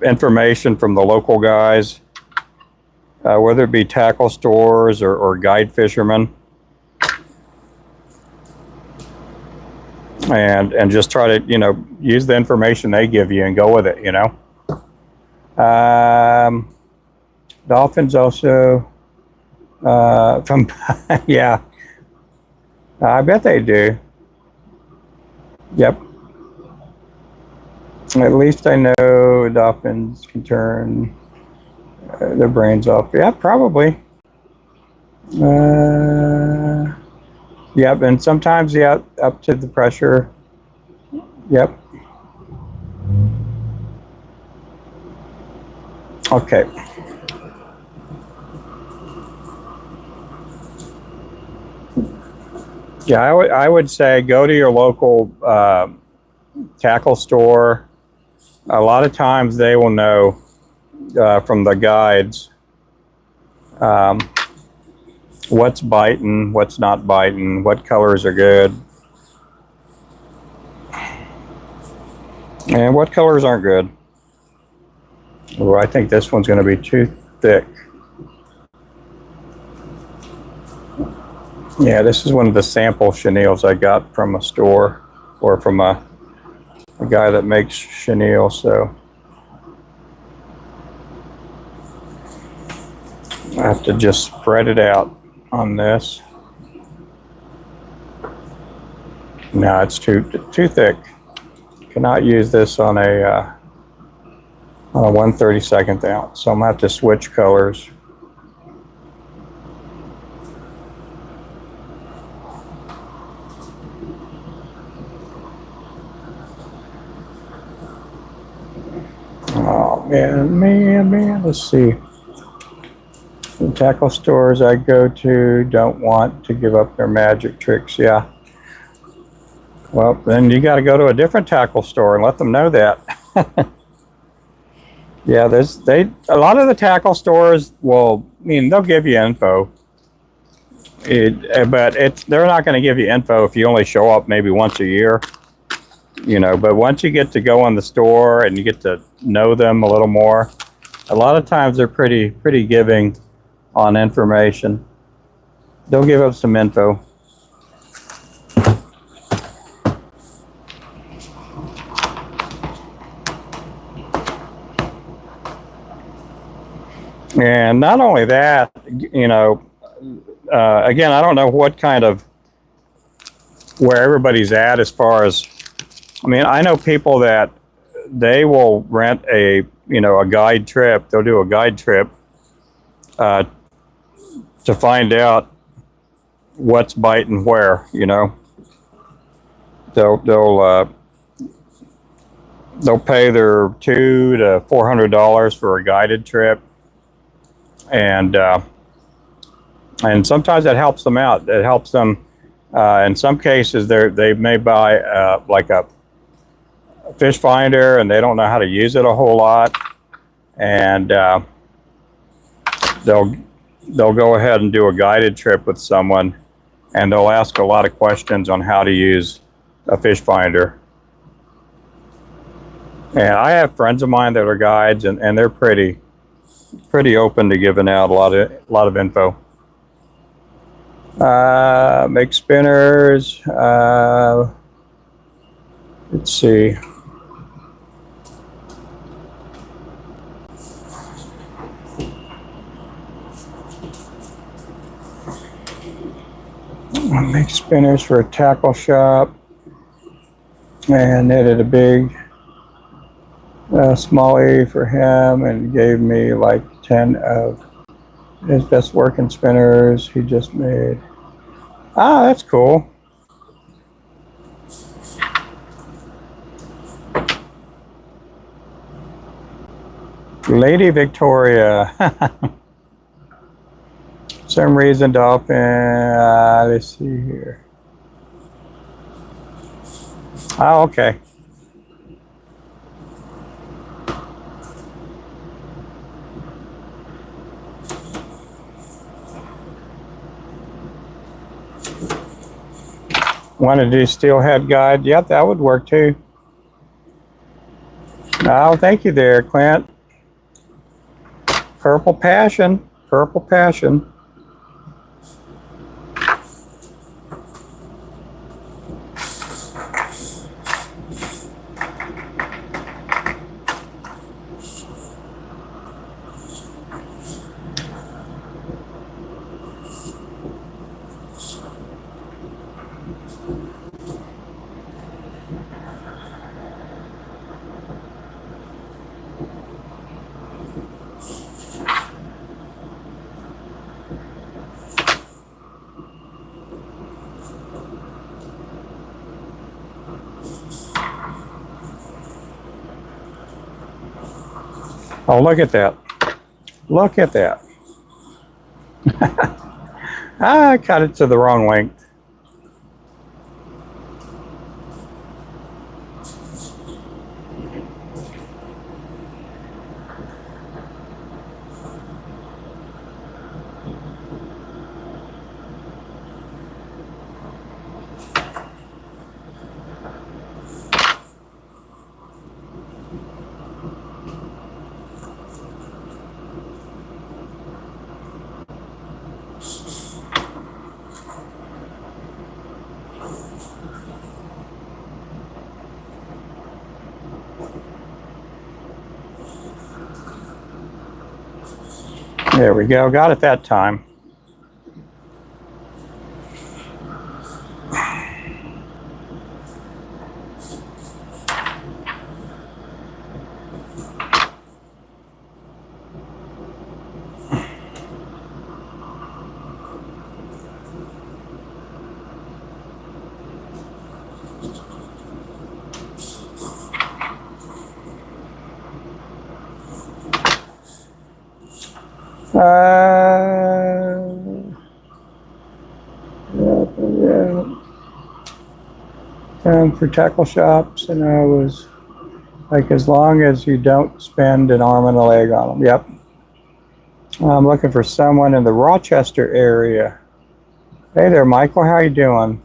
information from the local guys, whether it be tackle stores or guide fishermen, and just try to, you know, use the information they give you and go with it, you know. Dolphins also from yeah, I bet they do. Yep. At least I know dolphins can turn their brains off. Yeah, probably. Yep, and sometimes, yeah, up to the pressure. Yep. Okay. Yeah, I would say go to your local tackle store. A lot of times they will know from the guides what's biting, what's not biting, what colors are good, and what colors aren't good. Oh, I think this one's going to be too thick. Yeah, this is one of the sample chenilles I got from a store, or from a guy that makes chenille. So I have to just spread it out on this. No, it's too thick. Cannot use this on a 1/32 ounce, so I'm gonna have to switch colors. Oh man, let's see. The tackle stores I go to don't want to give up their magic tricks. Yeah. Well, then you got to go to a different tackle store and let them know that. Yeah, a lot of the tackle stores will, I mean, they'll give you info. But they're not going to give you info if you only show up maybe once a year, you know. But once you get to go in the store and you get to know them a little more, a lot of times they're pretty giving on information. They'll give us some info. And not only that, you know, again, I don't know what kind of, where everybody's at as far as, I mean, I know people that they will rent a, you know, a guide trip. They'll do a guide trip to find out what's biting where, you know. They'll pay their $200 to $400 for a guided trip, and sometimes that helps them out. It helps them. In some cases, they may buy like a fish finder, and they don't know how to use it a whole lot, and they'll go ahead and do a guided trip with someone, and they'll ask a lot of questions on how to use a fish finder. And I have friends of mine that are guides, and they're pretty open to giving out a lot of info. Make spinners. Let's see. Make spinners for a tackle shop, and knitted a big smallie for him, and gave me like 10 of his best working spinners he just made. Ah, that's cool. Lady Victoria. Some reason dolphin. Let's see here. Oh, okay. Want to do steelhead guide? Yep, that would work too. Oh, thank you there, Clint. Purple Passion. Purple Passion. Oh, look at that. Look at that. I cut it to the wrong length. There we go, got it that time. Yeah. For tackle shops, and I was Like as long as you don't spend an arm and a leg on them. Yep. I'm looking for someone in the Rochester area. Hey there, Michael. How you doing?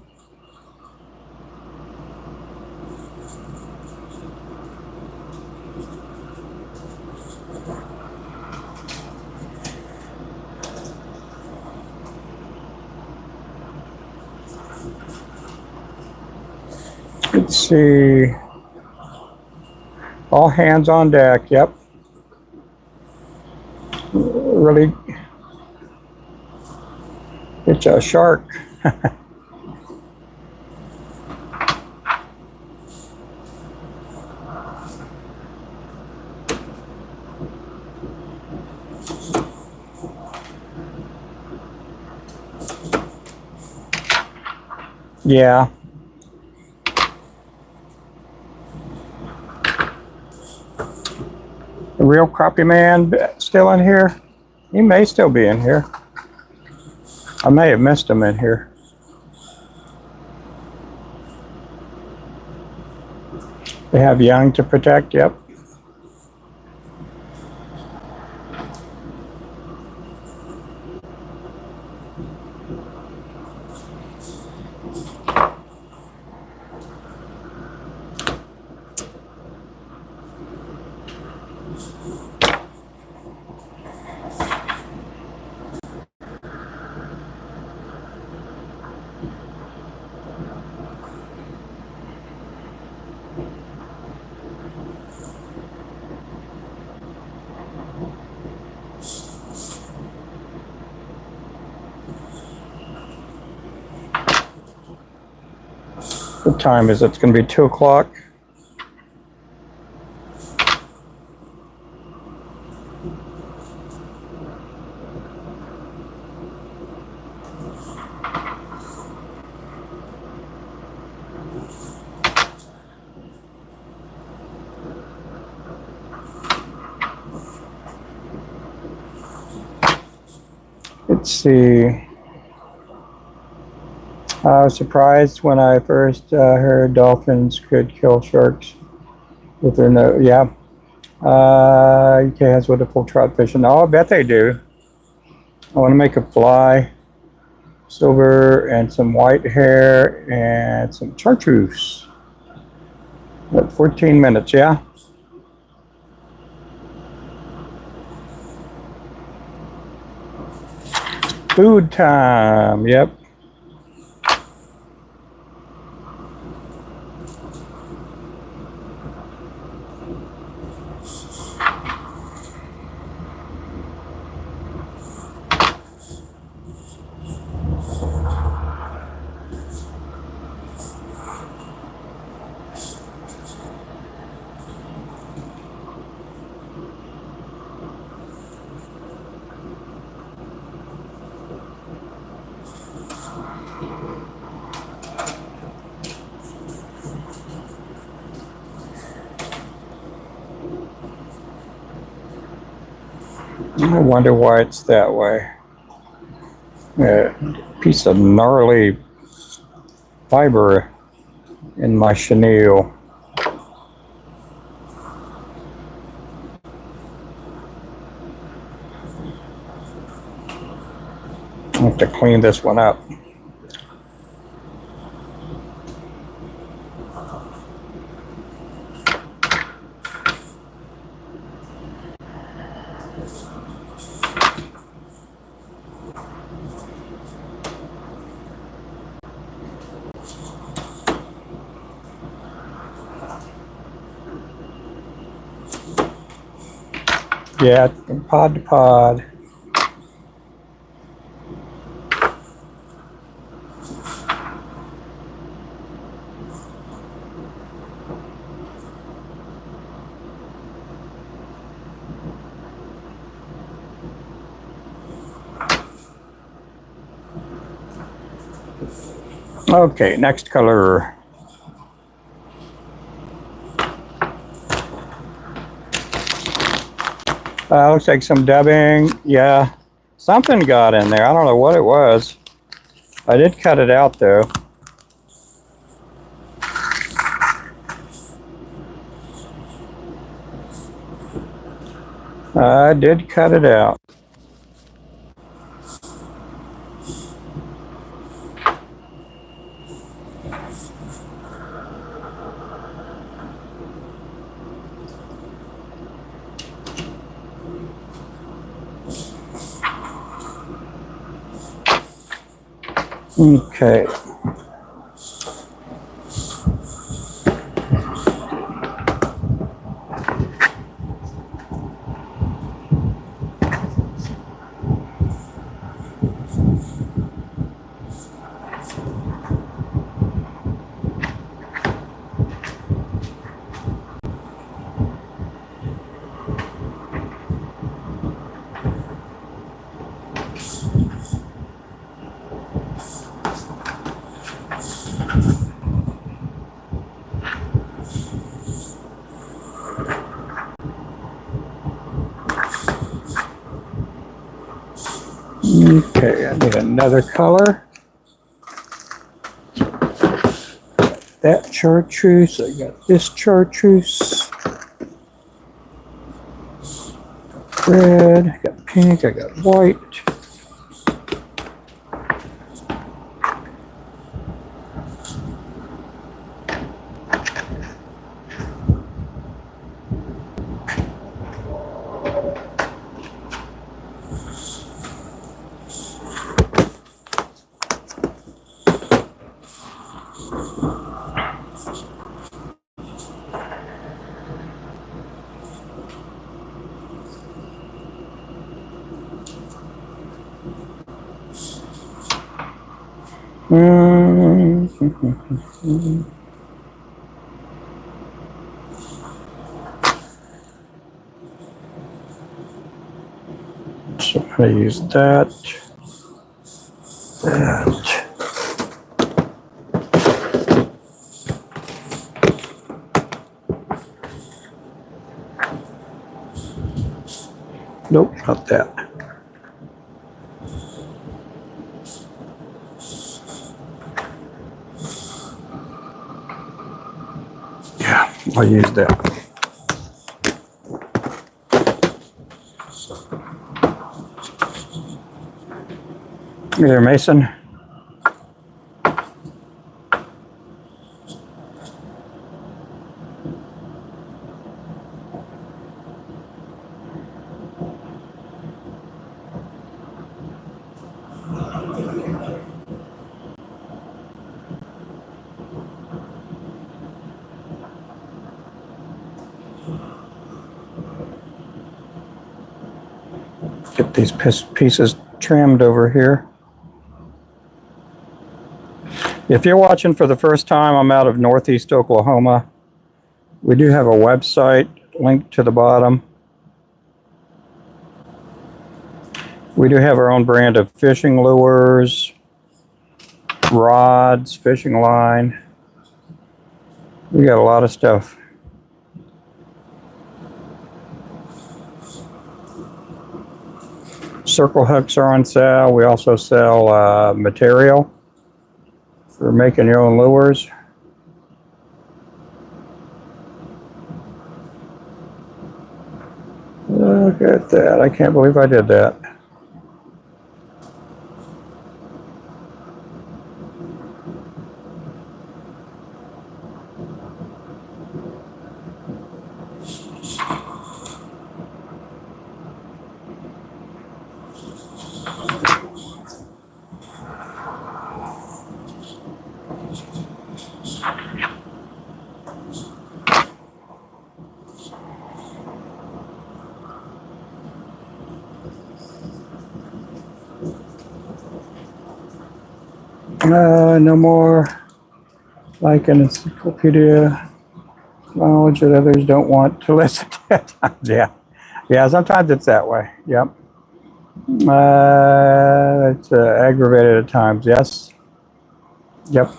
Let's see. All hands on deck. Yep. Really, it's a shark. Yeah. The real crappie man still in here? He may still be in here. I may have missed him in here. They have young to protect, yep. What time is it? It's going to be 2 o'clock. Let's see. I was surprised when I first heard dolphins could kill sharks with their nose. Yeah. UK has wonderful trout fishing. Oh, I bet they do. I want to make a fly, silver, and some white hair, and some chartreuse. About 14 minutes, yeah? Food time, yep. I wonder why it's that way. A piece of gnarly fiber in my chenille. I have to clean this one up. Yeah, from pod to pod. Okay, next color. Looks like some dubbing. Yeah, something got in there. I don't know what it was. I did cut it out though. I did cut it out. Okay. Okay, I need another color. That chartreuse, I got this chartreuse. Red, I got pink, I got white. So I'm going to use that. Nope, not that. Yeah, I'll use that. Hey there, Mason. Get these pieces trimmed over here. If you're watching for the first time, I'm out of Northeast Oklahoma. We do have a website linked to the bottom. We do have our own brand of fishing lures, rods, fishing line. We got a lot of stuff. Circle hooks are on sale. We also sell material for making your own lures. Look at that. I can't believe I did that. No more like an encyclopedia knowledge that others don't want to listen to. Yeah. Yeah, sometimes it's that way. Yep. It's aggravated at times. Yes. Yep.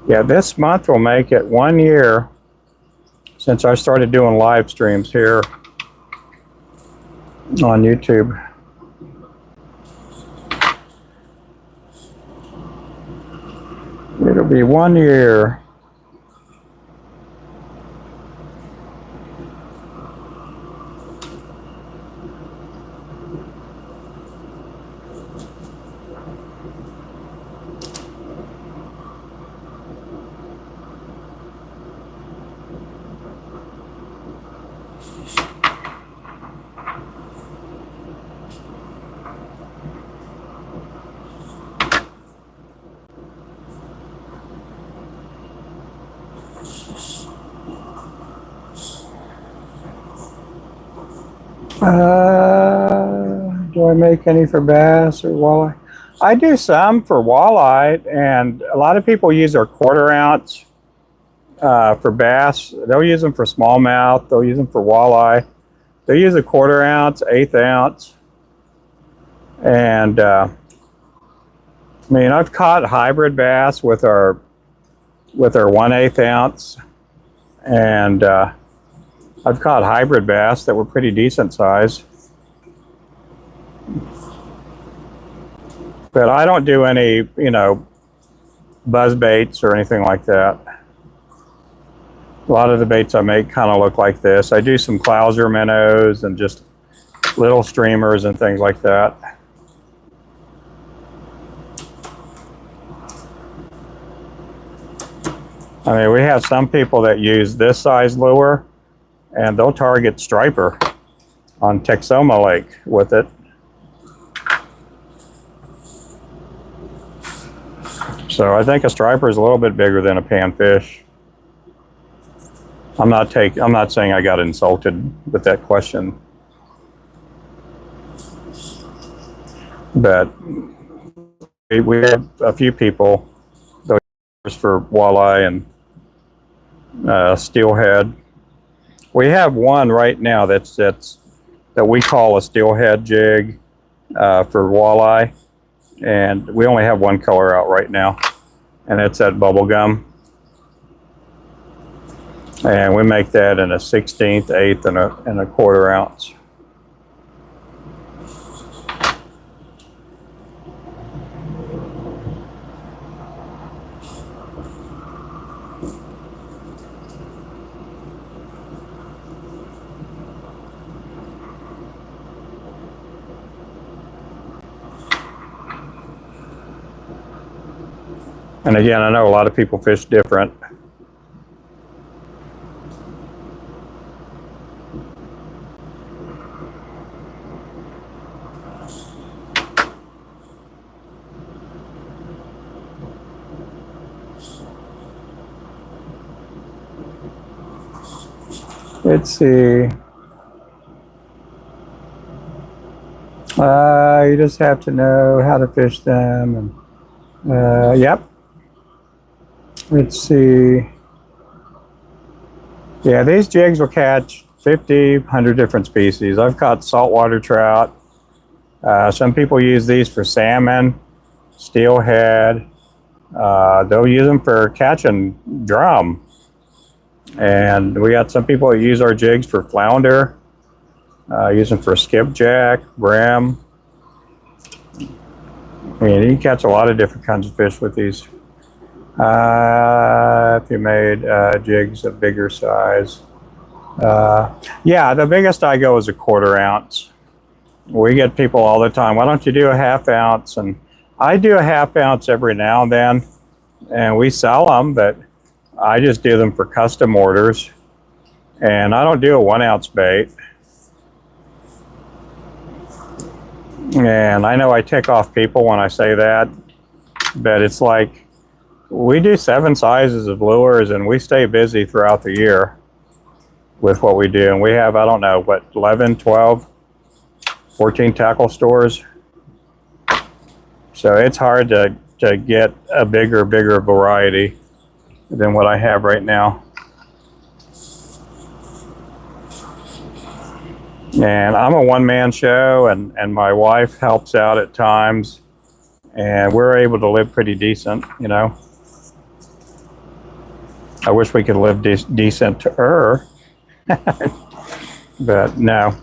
Yeah, this month will make it 1 year since I started doing live streams here on YouTube. It'll be 1 year. Do I make any for bass or walleye? I do some for walleye, and a lot of people use their 1/4 ounce for bass. They'll use them for smallmouth. They'll use them for walleye. They use a 1/4 ounce, 1/8 ounce, and I mean, I've caught hybrid bass with our 1/8 ounce, and I've caught hybrid bass that were pretty decent size. But I don't do any, buzz baits or anything like that. A lot of the baits I make kind of look like this. I do some Clouser minnows and just little streamers and things like that. I mean, we have some people that use this size lure, and they'll target striper on Texoma Lake with it. So I think a striper is a little bit bigger than a panfish. I'm not saying I got insulted with that question, but we have a few people that use for walleye and steelhead. We have one right now that we call a steelhead jig for walleye, and we only have one color out right now, and it's that bubblegum. And we make that in a 1/16, 1/8, and a 1/4 ounce. And again, I know a lot of people fish different. Let's see. You just have to know how to fish them, and yep. Let's see. Yeah, these jigs will catch 50, 100 different species. I've caught saltwater trout. Some people use these for salmon, steelhead. They'll use them for catching drum. And we got some people that use our jigs for flounder, use them for skipjack, brim. I mean, you can catch a lot of different kinds of fish with these. If you made jigs of bigger size. Yeah, the biggest I go is a 1/4 ounce. We get people all the time, why don't you do a 1/2 ounce? And I do a 1/2 ounce every now and then, and we sell them, but I just do them for custom orders. And I don't do a 1 ounce bait. And I know I tick off people when I say that, but it's like, we do 7 sizes of lures, and we stay busy throughout the year with what we do. And we have, I don't know, what, 11, 12, 14 tackle stores. So it's hard to get a bigger variety than what I have right now. And I'm a one-man show, and my wife helps out at times, and we're able to live pretty decent, I wish we could live decent-er, but no.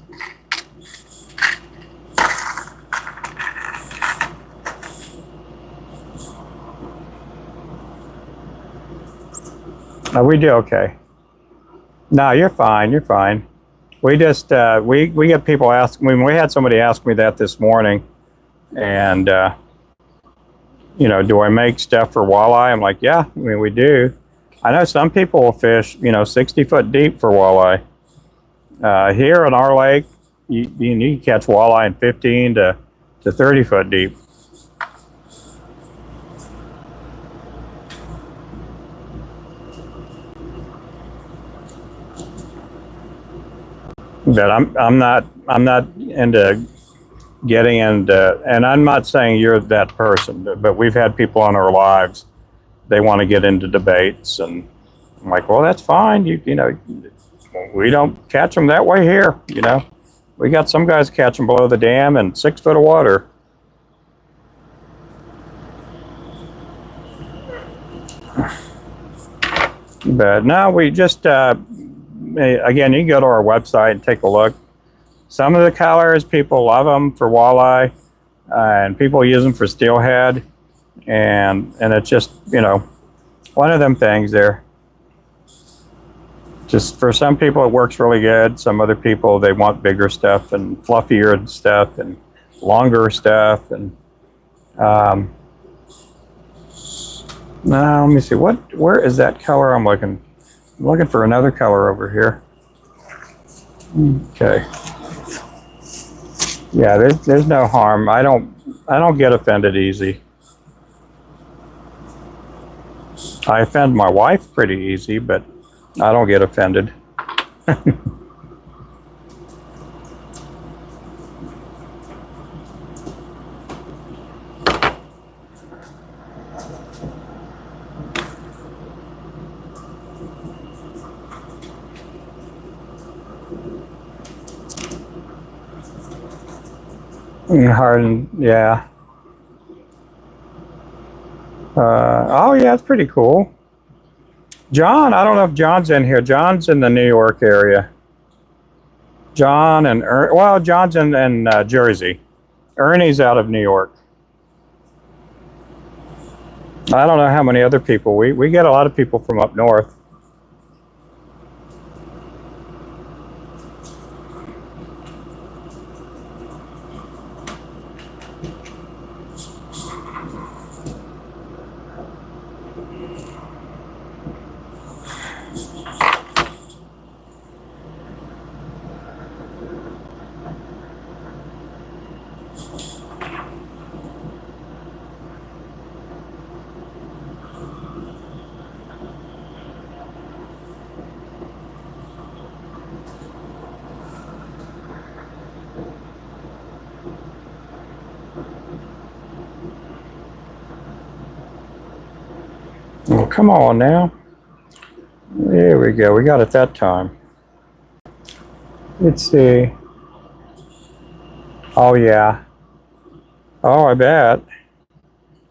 No, we do okay. No, you're fine. You're fine. We just we get people ask. I mean, we had somebody ask me that this morning, and you know, do I make stuff for walleye? I'm like, yeah. I mean, we do. I know some people will fish, you know, 60 foot deep for walleye. Here in our lake, you can catch walleye in 15 to 30 foot deep. But I'm not into getting into, and I'm not saying you're that person, but we've had people on our lives, they want to get into debates, and I'm like, well, that's fine. You know, we don't catch them that way here. You know, we got some guys catch them below the dam and 6 foot of water. But no, we just again, you can go to our website and take a look. Some of the colors, people love them for walleye, and people use them for steelhead, and it's just, you know, one of them things there. Just for some people it works really good. Some other people, they want bigger stuff and fluffier stuff and longer stuff. And now let me see, where is that color I'm looking? I'm looking for another color over here. Okay. Yeah, there's no harm. I don't get offended easy. I offend my wife pretty easy, but I don't get offended. Harden, yeah. Oh yeah, it's pretty cool. John, I don't know if John's in here. John's in the New York area. John and well, John's in Jersey. Ernie's out of New York. I don't know how many other people. We get a lot of people from up north. Well, come on now. There we go. We got it that time. Let's see. Oh, yeah. Oh, I bet.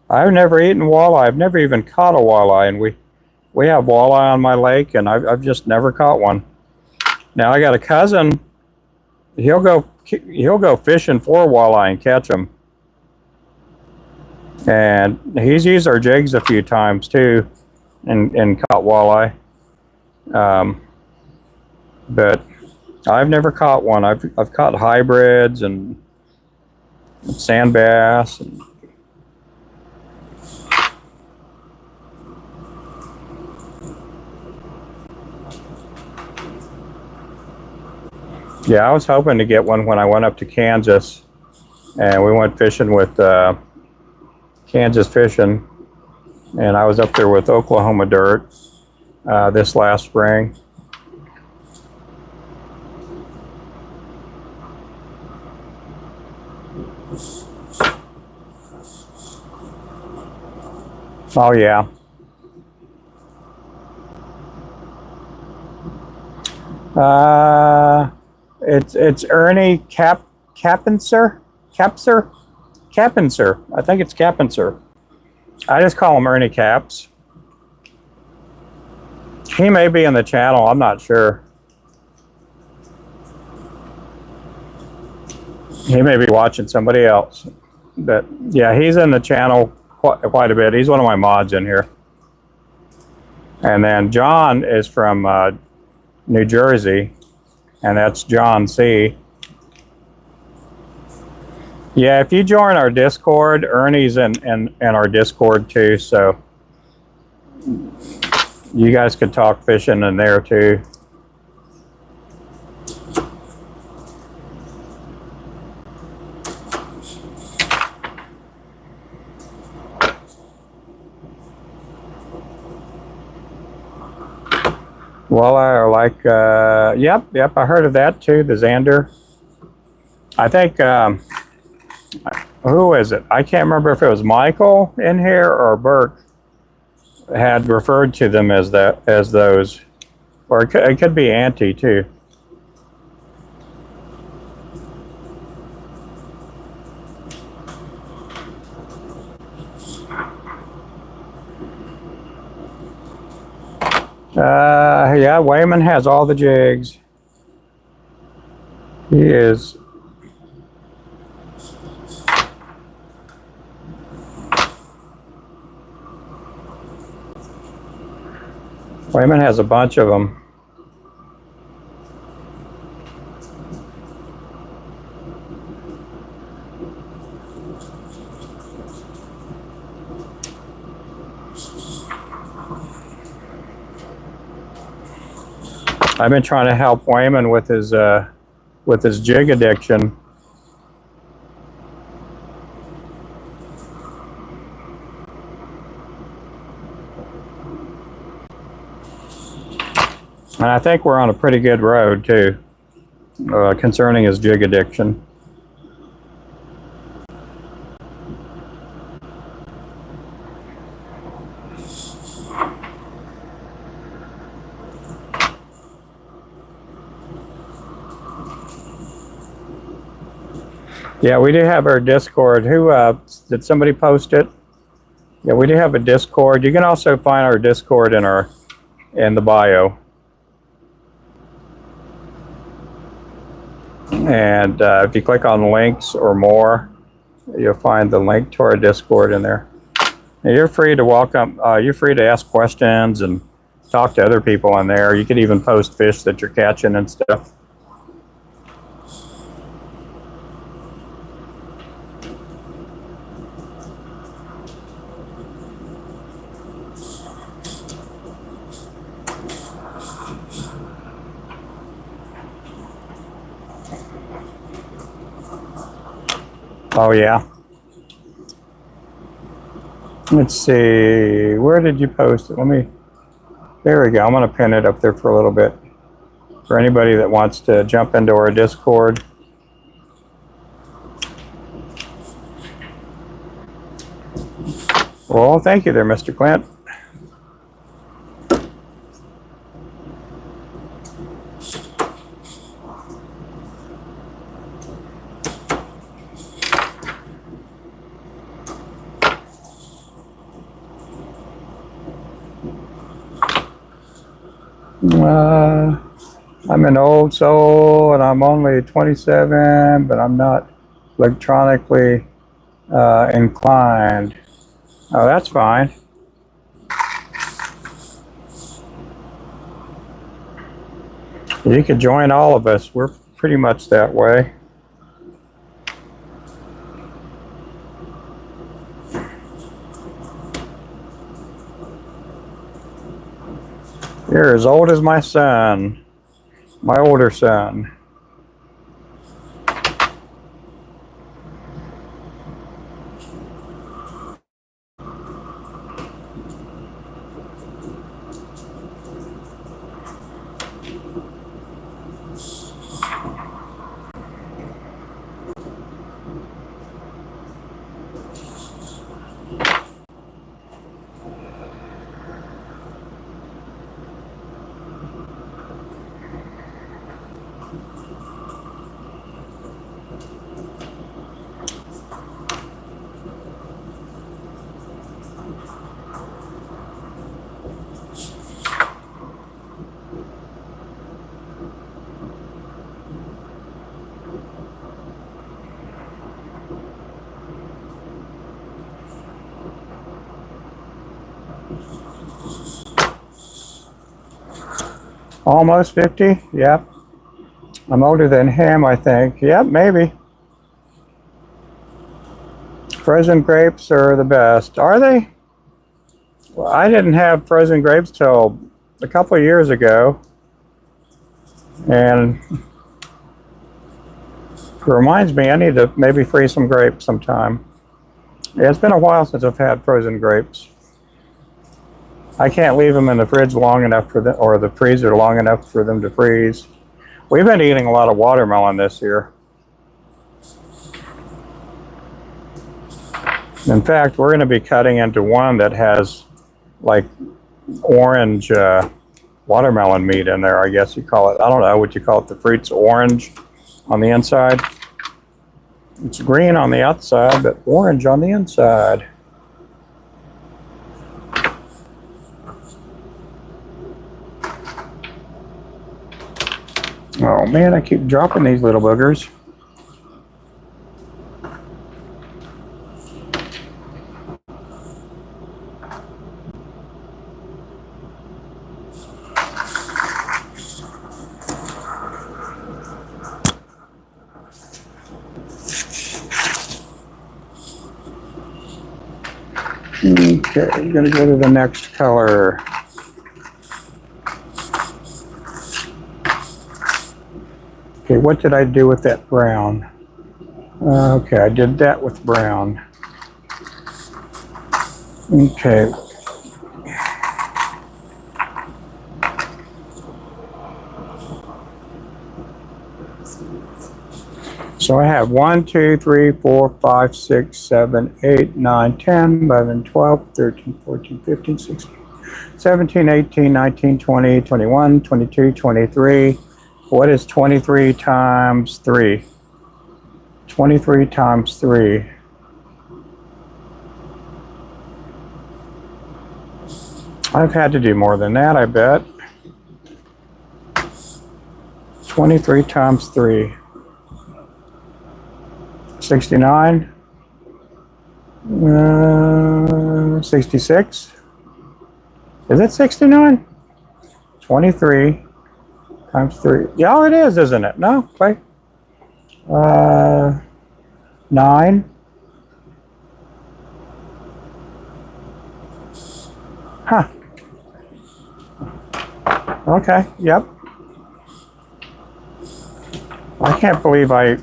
I've never eaten walleye. I've never even caught a walleye, and we have walleye on my lake, and I've just never caught one. Now I got a cousin. He'll go fishing for walleye and catch them. And he's used our jigs a few times too, and caught walleye. But I've never caught one. I've caught hybrids and sand bass. And yeah, I was hoping to get one when I went up to Kansas, and we went fishing with Kansas Fishing, and I was up there with Oklahoma Dirt this last spring. Oh yeah. It's Ernie Capinser. I think it's Capinser. I just call him Ernie Caps. He may be in the channel, I'm not sure. He may be watching somebody else. But yeah, he's in the channel quite a bit. He's one of my mods in here. And then John is from New Jersey, and that's John C. Yeah, if you join our Discord, Ernie's in our Discord too, so you guys could talk fishing in there too. Well, I like, yep, I heard of that too, the Xander. I think, who is it? I can't remember if it was Michael in here or Burke had referred to them as those, or it could be Auntie too. Yeah, Wayman has all the jigs. He is. Wayman has a bunch of them. I've been trying to help Wayman with his jig addiction. And I think we're on a pretty good road too, concerning his jig addiction. Yeah, we do have our Discord. Who did somebody post it? Yeah, we do have a Discord. You can also find our Discord in the bio. And if you click on links or more, you'll find the link to our Discord in there. And you're free to you're free to ask questions and talk to other people in there. You could even post fish that you're catching and stuff. Oh yeah. Let's see, where did you post it? There we go. I'm gonna pin it up there for a little bit. For anybody that wants to jump into our Discord. Well, thank you there, Mr. Clint. I'm an old soul and I'm only 27, but I'm not electronically inclined. Oh, that's fine. You could join all of us. We're pretty much that way. You're as old as my son, my older son. Almost 50? Yep. I'm older than him, I think. Yep, maybe. Frozen grapes are the best. Are they? Well, I didn't have frozen grapes till a couple of years ago. And it reminds me, I need to maybe freeze some grapes sometime. Yeah, it's been a while since I've had frozen grapes. I can't leave them in the fridge long enough for them, or the freezer long enough for them to freeze. We've been eating a lot of watermelon this year. In fact, we're going to be cutting into one that has like orange watermelon meat in there, I guess you call it. I don't know what you call it. The fruit's orange on the inside. It's green on the outside, but orange on the inside. Oh man, I keep dropping these little boogers. Okay, I'm gonna go to the next color. Okay, what did I do with that brown? Okay, I did that with brown. Okay. So I have 1, 2, 3, 4, 5, 6, 7, 8, 9, 10, 11, 12, 13, 14, 15, 16, 17, 18, 19, 20, 21, 22, 23. What is 23 times 3? 23 times 3. I've had to do more than that, I bet. 23 times 3. 69. 66. Is it 69? 23 times 3. Yeah, it is, isn't it? No, wait. 9. Huh. Okay, yep. I can't believe I...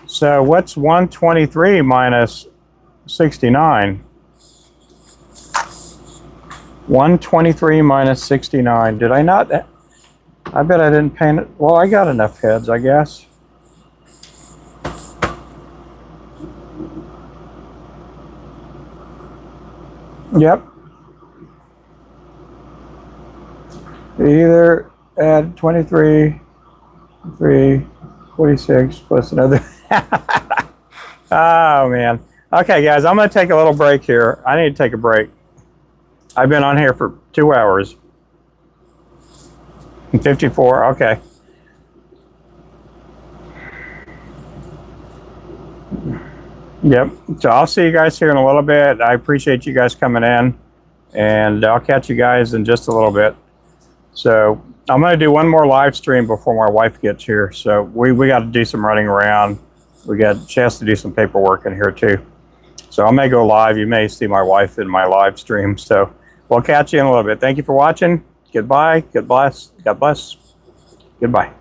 So what's 123 minus 69? 123 minus 69. Did I not? I bet I didn't paint it. Well, I got enough heads, I guess. Yep. Either add 23, 3, 46 plus another. Oh man. Okay guys, I'm gonna take a little break here. I need to take a break. I've been on here for 2 hours. 54, okay. Yep, so I'll see you guys here in a little bit. I appreciate you guys coming in, and I'll catch you guys in just a little bit. So I'm gonna do one more live stream before my wife gets here. So we got to do some running around. She has to do some paperwork in here too. So I may go live. You may see my wife in my live stream. So we'll catch you in a little bit. Thank you for watching. Goodbye. God bless. God bless. Goodbye.